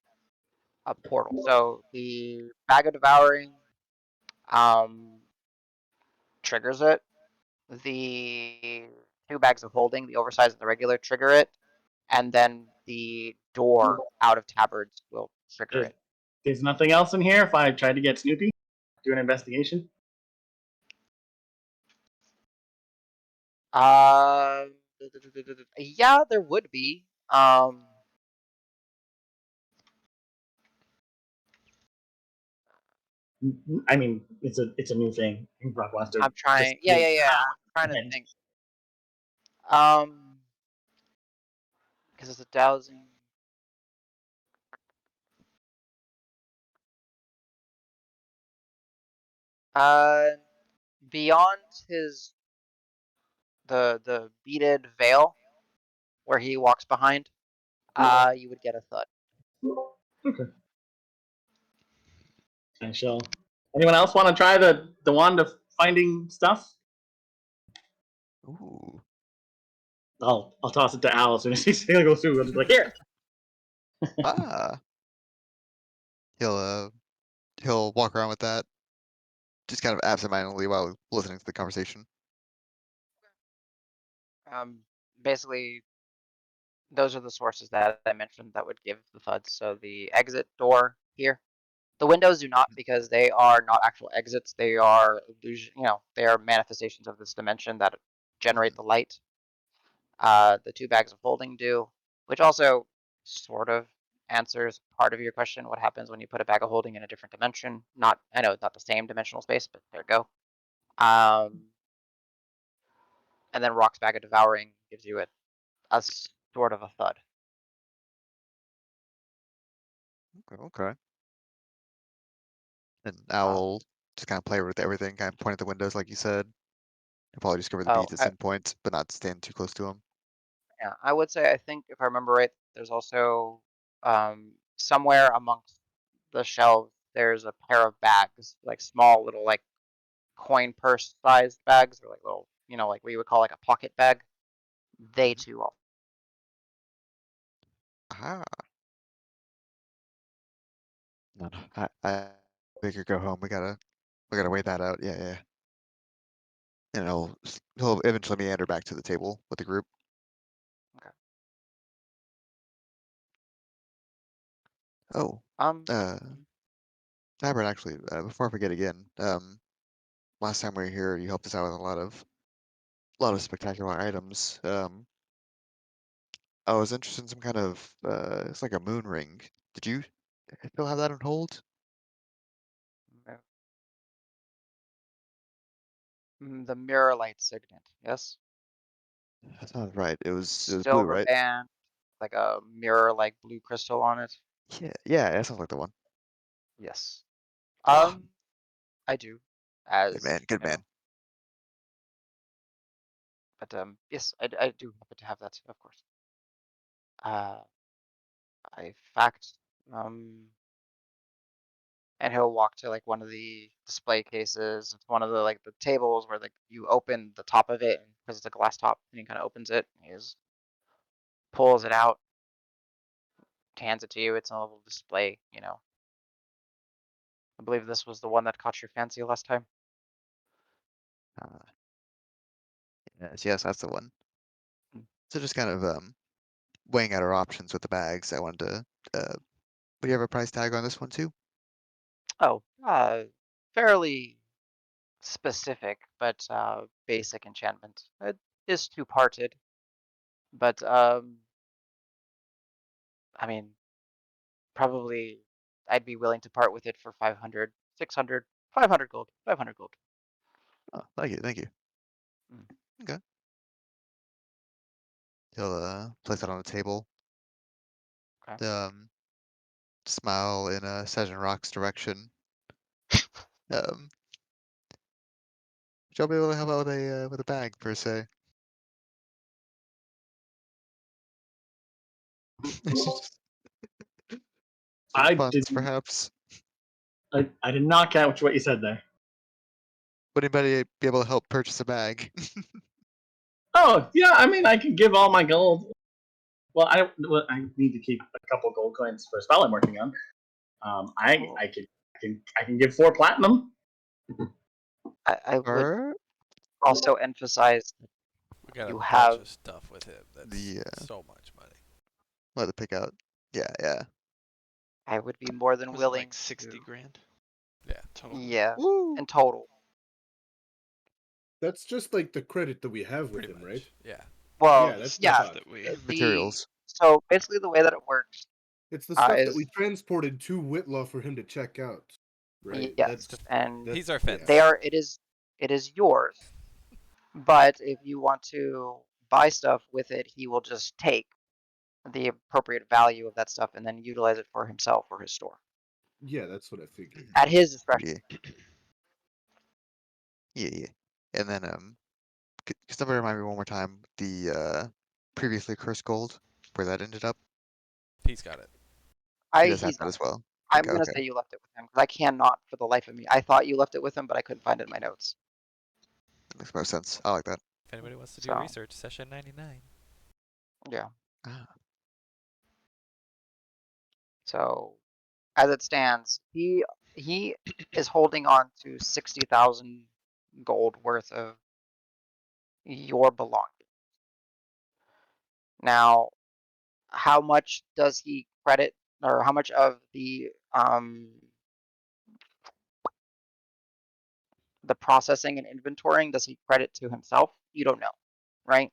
a portal. So the bag of devouring um, triggers it. The two bags of holding, the oversized and the regular, trigger it, and then the door out of tabards will trigger it. There's nothing else in here. If I tried to get Snoopy, do an investigation. Uh, yeah, there would be. I mean, it's a new thing. Brock wants to I'm trying. Yeah, investigate yeah, yeah. how I'm trying to and think. Um, because it's a dowsing. Uh, beyond the beaded veil where he walks behind, you would get a thud. Okay. I shall. Anyone else want to try the wand of finding stuff? Ooh. I'll toss it to Al as soon as he goes through. I'll just be like, here. Ah. He'll walk around with that, just kind of absentmindedly while listening to the conversation. Basically, those are the sources that I mentioned that would give the thuds. So the exit door here. The windows do not because they are not actual exits. They are illusion. They are manifestations of this dimension that generate the light. The two bags of holding do, which also sort of answers part of your question. What happens when you put a bag of holding in a different dimension? I know, not the same dimensional space, but there you go. And then Rock's bag of devouring gives you a sort of a thud. Okay. And Um, Owl just kind of play with everything, kind of point at the windows like you said. He'll probably discover the oh, beads at some point, but not stand too close to them. yeah, I would say I think if I remember right, there's also somewhere amongst the shelves there's a pair of bags, like small little like coin purse sized bags, or like little, like what you would call like a pocket bag. They too all. Ah. No, I we could go home. We gotta wait that out. Yeah. And he'll eventually meander back to the table with the group. Okay. Oh, Um. uh, Tabard, actually, before I forget again, last time we were here, you helped us out with a lot of spectacular items. I was interested in some kind of it's like a moon ring. Did you still have that on hold? The mirror light signet. Yes. That sounds right. It was blue, Silver right? band, like a mirror, like blue crystal on it. Yeah, that sounds like the one. Yes. Ah, I do. good man, As good you know, man. but yes, I do happen to have that, of course. Uh, I fact, and he'll walk to like one of the display cases. It's one of the like the tables where like you open the top of it because it's a glass top, and he kind of opens it. He just pulls it out, hands it to you. It's a little display, you know. I believe this was the one that caught your fancy last time. Uh, yes, that's the one. Mm. So just kind of weighing out our options with the bags. I wanted to. Would you have a price tag on this one too? Oh, fairly specific, but basic enchantment. It is two-parted, but I mean, probably I'd be willing to part with it for 500, 600, 500 gold, 500 gold. Oh, thank you, thank you. Mm. Okay. He'll place it on the table. Okay. Smile in Sergeant Rock's direction. Um, Would y'all be able to help out with a bag per se? Some I funds, didn't. perhaps. I did not catch what you said there. Would anybody be able to help purchase a bag? Oh yeah, I mean I can give all my gold. Well, I need to keep a couple gold coins for a spell I'm working on. Oh, I can give 4 platinum. I would Or also emphasize that We got a you bunch have of stuff with him. That's the so much money. let it pick out. Yeah, yeah. I would be more than Was it willing like 60 to. grand Yeah. total? Yeah, Woo! in total. That's just like the credit that we have with Pretty him, much. right? Yeah. Well, that's the yeah. Stuff thought. that we. The Materials. so basically the way that it works It's the stuff that we is transported to Whitlaw for him to check out, right? yes, and That's He's our yeah. fence. they are. It is yours. But if you want to buy stuff with it, he will just take the appropriate value of that stuff and then utilize it for himself or his store Yeah, that's what I figured. at his discretion. Yeah, yeah. And then could somebody remind me one more time the previously cursed gold, where that ended up? He's got it. He does have He's that got as it. well. I'm Okay, gonna okay. say you left it with him because I cannot for the life of me. I thought you left it with him, but I couldn't find it in my notes. That makes most sense. I like that. If anybody wants to do So research, session 99. yeah. Ah, So as it stands, he is holding on to 60,000 gold worth of your belongings. Now, how much does he credit, or how much of the processing and inventorying does he credit to himself? You don't know, right?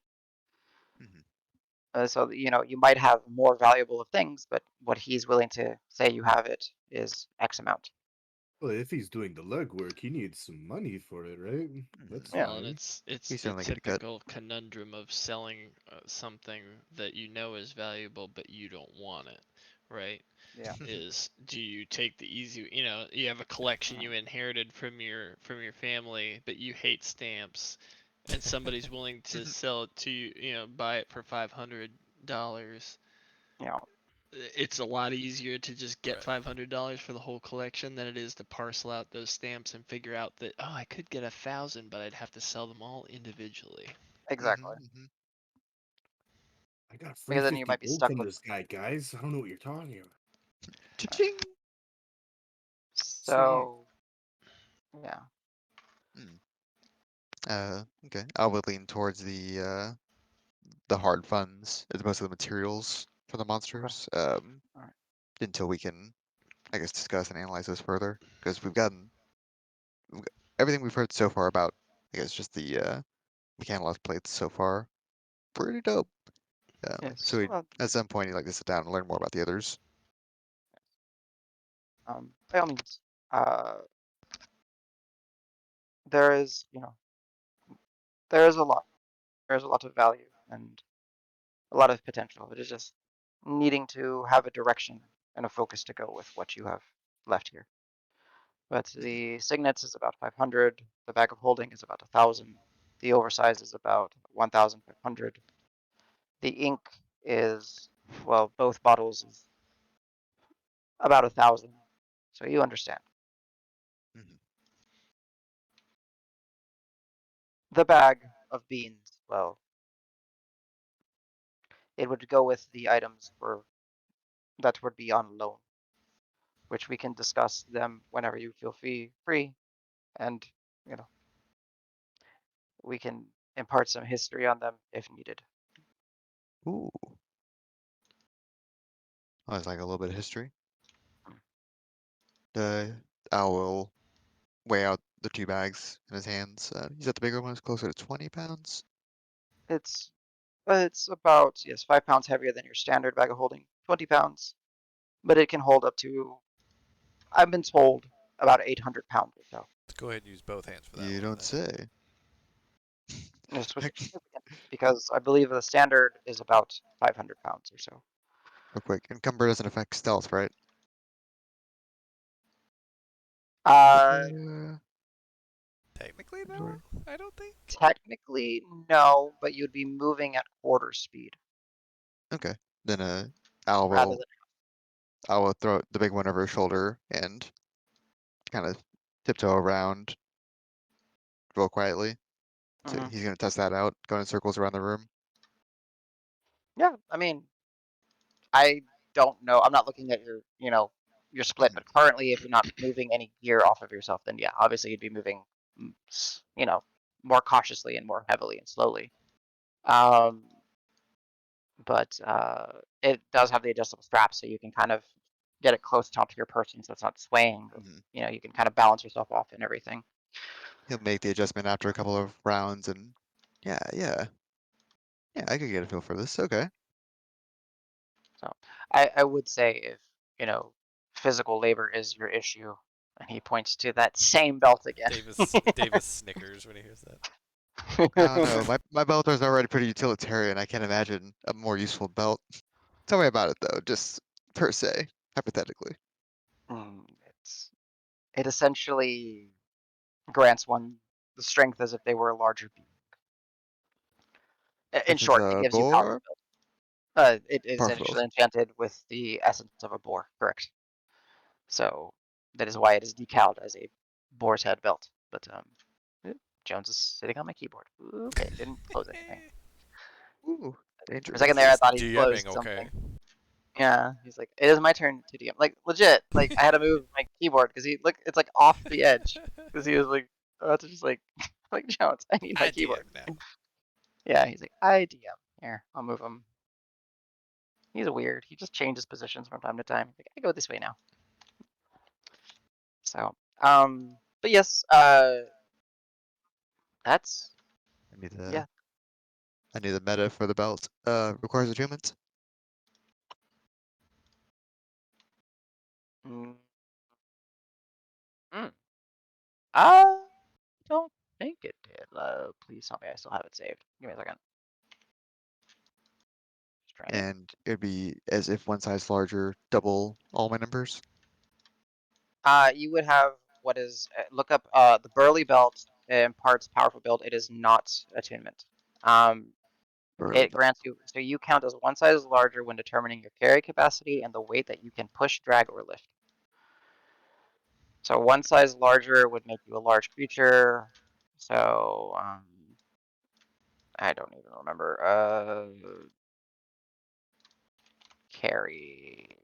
mhm. So you know you might have more valuable of things, but what he's willing to say you have it is X amount. Well, if he's doing the legwork, he needs some money for it, right? That's Yeah. Well, and fine. it's He's the certainly gonna cut. typical conundrum of selling something that you know is valuable but you don't want it, right? Yeah. Is do you take the easy, you have a collection you inherited from your family, but you hate stamps, and somebody's willing to sell it to you, buy it for $500. You know. It's a lot easier to just get Right. $500 for the whole collection than it is to parcel out those stamps and figure out that, oh, I could get 1,000, but I'd have to sell them all individually. Exactly. I got free Because then you 50 might be gold stuck from with. this guy, guys. I don't know what you're talking about. Cha-ching! Sweet. So yeah. Okay. I would lean towards the hard funds as opposed to the materials for the monsters. Alright. Until we can, I guess, discuss and analyze this further, because everything we've heard so far about, I guess, just the mechanolith plates so far, pretty dope. Yes. So Well, at some point, you'd like to sit down and learn more about the others. by all means, uh, there is, you know, There is a lot. There's a lot of value and a lot of potential. It is just needing to have a direction and a focus to go with what you have left here. But the signets is about 500. The bag of holding is about 1,000. The oversize is about 1,500. The ink is, well, both bottles is about 1,000. So you understand. Mhm. The bag of beans, well, it would go with the items for that would be on loan, which we can discuss them whenever you feel free, and you know we can impart some history on them if needed. Ooh. Oh, it's like a little bit of history. Al will weigh out the 2 bags in his hands. He said the bigger one is closer to 20 pounds. It's about, yes, 5 pounds heavier than your standard bag of holding, 20 pounds, but it can hold up to, I've been told, about 800 pounds or so. Let's go ahead and use both hands for that You one. don't Then. say. Which is significant because I believe the standard is about 500 pounds or so. Real quick, encumber doesn't affect stealth, right? Uh, Technically, no, Inventory. I don't think. technically, no, but you'd be moving at quarter speed Okay. Then Al rather will than. Al will throw the big one over his shoulder and kind of tiptoe around real quietly. So Mhm. he's gonna test that out, going in circles around the room. Yeah, I mean, I don't know. I'm not looking at your split, but currently, if you're not moving any gear off of yourself, then yeah, obviously you'd be moving, more cautiously and more heavily and slowly. Um, but it does have the adjustable strap, so you can kind of get it close to your person, so it's not swaying. Mhm. You can kind of balance yourself off and everything. He'll make the adjustment after a couple of rounds, and yeah, I could get a feel for this. Okay. So I would say if physical labor is your issue, and he points to that same belt again. Davis snickers when he hears that. I don't know. My belter's already pretty utilitarian. I can't imagine a more useful belt. Tell me about it though, just per se, hypothetically. Mm, it essentially grants one the strength as if they were a larger being. In Such as short, it a gives you powerful boar. build. It is Powerful actually build. enchanted with the essence of a boar, correct? So that is why it is decaled as a boar's head belt. But Jones is sitting on my keyboard. Okay, didn't close anything. Ooh, For a second there, dangerous. I Is thought he DMing closed okay? something. Yeah, he's like, it is my turn to DM. Like legit, like I had to move my keyboard because it's like off the edge because he was like, about to just like Jones, I need my I DM keyboard. now. Yeah, he's like, I DM. Here, I'll move him. He's weird. He just changes positions from time to time. Like, I go this way now. So, but yes, that's I need the yeah. I need the meta for the belt. Requires attunement. Mm, mm. I don't think it did. Please tell me I still have it saved. Give me a second. Strength. And it'd be as if one size larger, double all my numbers. You would have what is look up the burly belt imparts powerful build. It is not attunement. Um, Burly it belt. grants you so you count as one size larger when determining your carry capacity and the weight that you can push, drag, or lift. So one size larger would make you a large creature. So I don't even remember. Carry.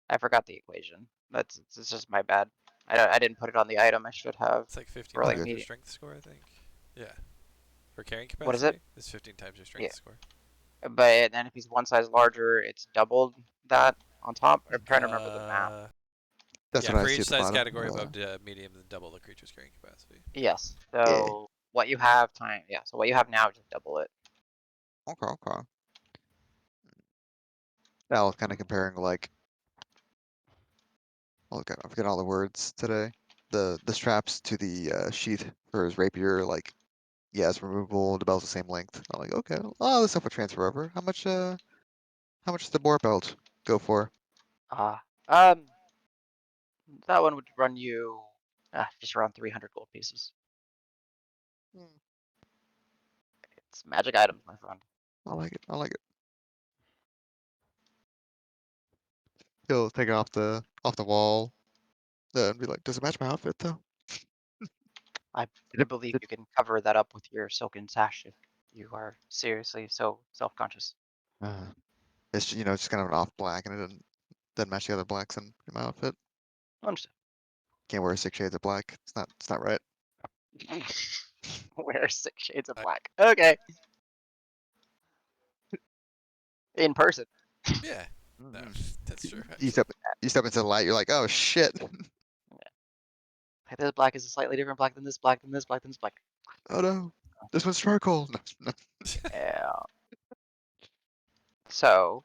I forgot the equation. It's just my bad. I didn't put it on the item. I should have It's like 15 for All like times good. your medium. strength score, I think. Yeah. For carrying What is it? capacity, it's 15 times your Yeah, strength score. but then if he's one size larger, it's doubled that on top. I'm trying to remember the math. That's Yeah, what I for see each at the size bottom. category above medium, then double the creature's carrying capacity. Yes. Yeah. So what you have So what you have now, just double it. Okay, okay. Now kind of comparing like, oh god, I'm forgetting all the words today. the straps to the sheath for his rapier, like, yeah, it's removable. The belt's the same length. I'm like, okay, oh, this stuff will transfer over. How much does the boar belt go for? Um, that one would run you just around 300 gold pieces. Hmm. It's magic items, my friend. I like it. I like it. He'll take it off the wall. And be like, does it match my outfit though? I Did believe it- you can cover that up with your silken sash if you are seriously so self-conscious. Uh, it's just kind of an off black, and it doesn't match the other blacks in my outfit. Understood. Can't wear 6 shades of black. It's not right. Wear 6 shades of I- black. Okay. In person. Yeah, no, that's true. You Actually. step into the light. You're like, oh shit. This black is a slightly different black than this black than this black than this black. Oh no, this one's charcoal. No, no. Yeah. So,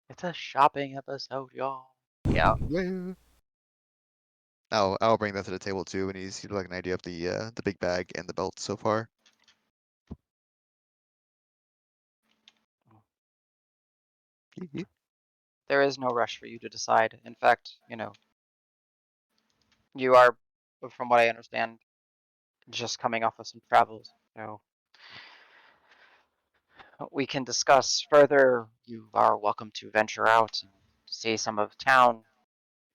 it's a shopping episode, y'all. Yeah. Yeah. I'll bring that to the table too, and he's like an idea of the big bag and the belt so far. Yep. There is no rush for you to decide. In fact, you are, from what I understand, just coming off of some travels. So we can discuss further. You are welcome to venture out and see some of town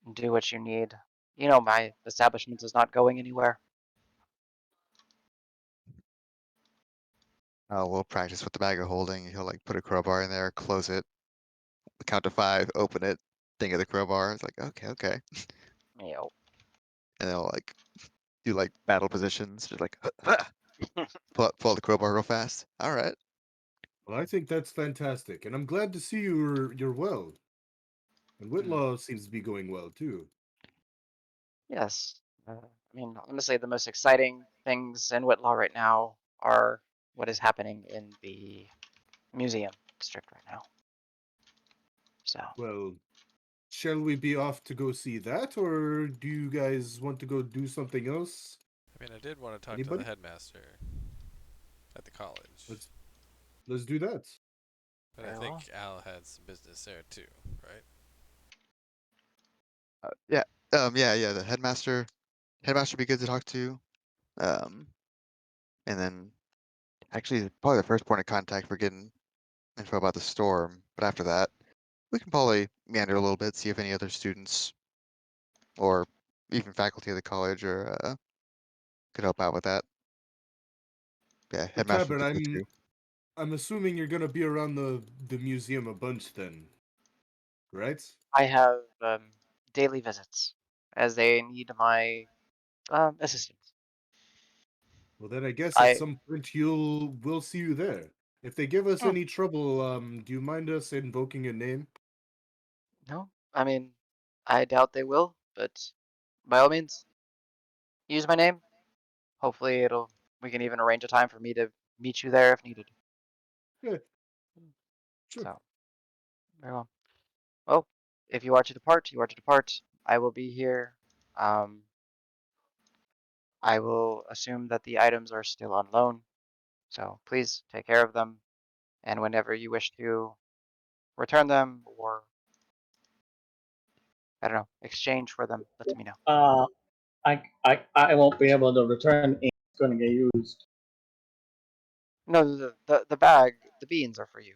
and do what you need. My establishment is not going anywhere. We'll practice with the bag of holding. He'll like put a crowbar in there, close it, count to 5, open it, think of the crowbar. It's like, okay. You know, And they'll like do like battle positions, just like pull out the crowbar real fast. All right. Well, I think that's fantastic, and I'm glad to see you're well. And Whitlaw seems to be going well too. yes. Honestly, the most exciting things in Whitlaw right now are what is happening in the museum district right now. So, Well, shall we be off to go see that, or do you guys want to go do something else? I mean, I did want to talk to Anybody? the headmaster at the college, Let's do that. but I very think well. Al had some business there too, right? Yeah. Yeah. The headmaster would be good to talk to. Um, and then actually probably the first point of contact for getting info about the storm. But after that, we can probably meander a little bit, see if any other students or even faculty of the college could help out with that. Yeah, Well, headmaster Tabard, would be good too. I'm assuming you're gonna be around the museum a bunch then, right? I have daily visits as they need my assistance. Well, then I guess at I some point we'll see you there. If they give us Hmm. any trouble, do you mind us invoking a name? No, I doubt they will, but by all means, use my name. Hopefully, we can even arrange a time for me to meet you there if needed. Yeah, sure. So, very well. Well, if you are to depart, you are to depart. I will be here. Um, I will assume that the items are still on loan, so please take care of them. And whenever you wish to return them or, I don't know, exchange for them, let me know. I won't be able to return. It's going to get used. No, the bag, the beans are for you.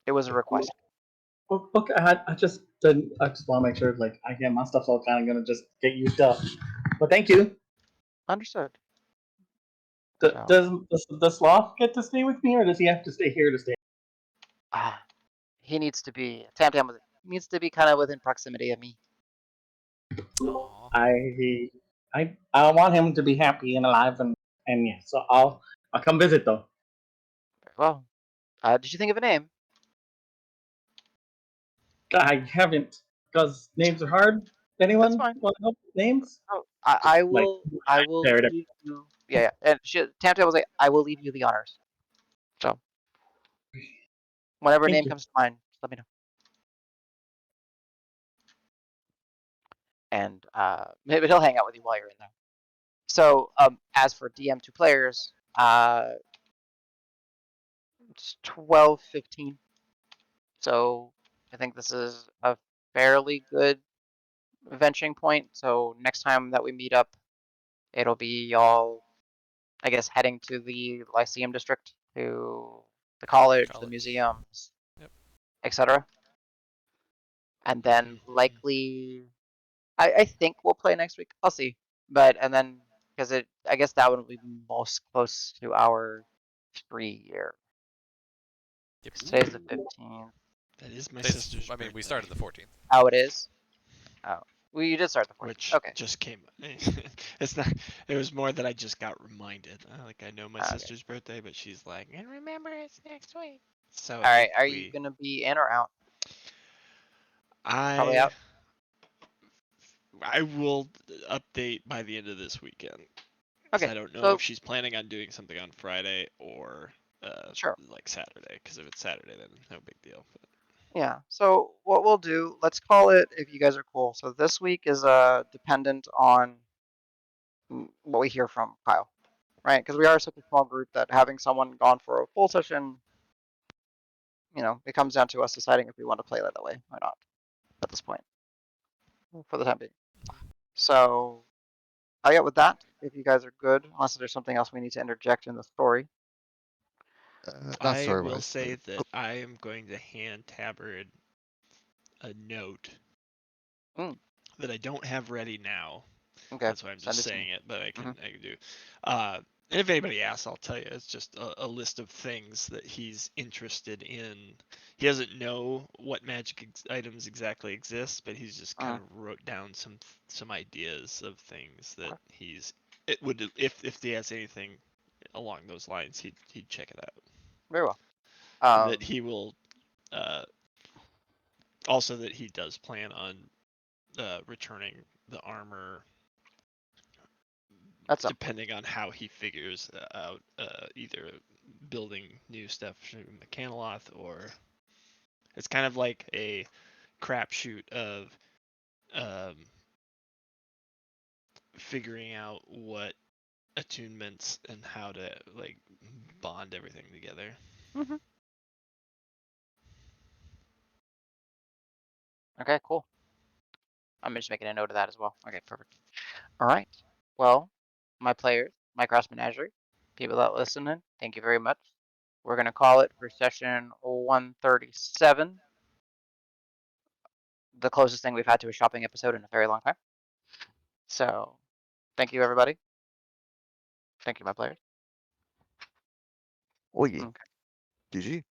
It was a request. Okay, I just didn't. I just want to make sure, like, my stuff's all kind of gonna just get used up. But thank you. Understood. D- So, does does Sloth get to stay with me, or does he have to stay here to stay? he needs to be Tam Tam needs to be kind of within proximity of me. Aww. I want him to be happy and alive, and yeah. So I'll come visit though. Very well. Did you think of a name? I haven't, because names are hard. That's Anyone fine. want to help with names? Oh, I Like, will. I will there it is. leave you. Yeah, yeah. And Tam Tam was like, I will leave you the honors. So, whenever a Thank name you. comes to mind, just let me know. and maybe he'll hang out with you while you're in there. So as for DM to players, it's 12:15. So I think this is a fairly good venturing point. So next time that we meet up, it'll be y'all, I guess, heading to the Lyceum district, to the college, the museums, Yep. etc. And then likely, I think we'll play next week. I'll see. But and then because I guess that one will be most close to our 3 year. Yep. 'Cause today's the 15th. That is my Today's- sister's I mean, we birthday, started the 14th. Oh, it is. Oh, well, you did start the 14th. which Okay. just came. It's not. It was more that I just got reminded. Like I know my Okay. sister's birthday, but she's like, and remember it's next week. So All right. Are you gonna be in or out? Probably out. I will update by the end of this weekend. Okay. I don't know So if she's planning on doing something on Friday or sure. like Saturday. Because if it's Saturday, then no big deal. But Yeah. So what we'll do, let's call it, if you guys are cool. So this week is dependent on what we hear from Kyle, right? Because we are such a small group that having someone gone for a full session, it comes down to us deciding if we want to play that way or not at this point, for the time being. So I get with that. If you guys are good, unless there's something else we need to interject in the story. Not I story will wise. say that I am going to hand Tabard a note Mm. that I don't have ready now. Okay. That's why I'm Send just it to me. saying it, but I can do. And if anybody asks, I'll tell you. It's just a list of things that he's interested in. He doesn't know what magic items exactly exist, but he's just kind of wrote down some ideas of things that it would if he has anything along those lines, he'd check it out. Very well. And that he will also that he does plan on returning the armor. That's depending on how he figures out either building new stuff through Mechanaloth, or it's kind of like a crapshoot of figuring out what attunements and how to like bond everything together. Mm-hmm. Okay, cool. I'm just making a note of that as well. Okay, perfect. All right. Well, my players, my Crass Menagerie, people that listen in, thank you very much. We're going to call it for session 137. The closest thing we've had to a shopping episode in a very long time. So, thank you, everybody. Thank you, my players. Oh yeah. Okay. GG.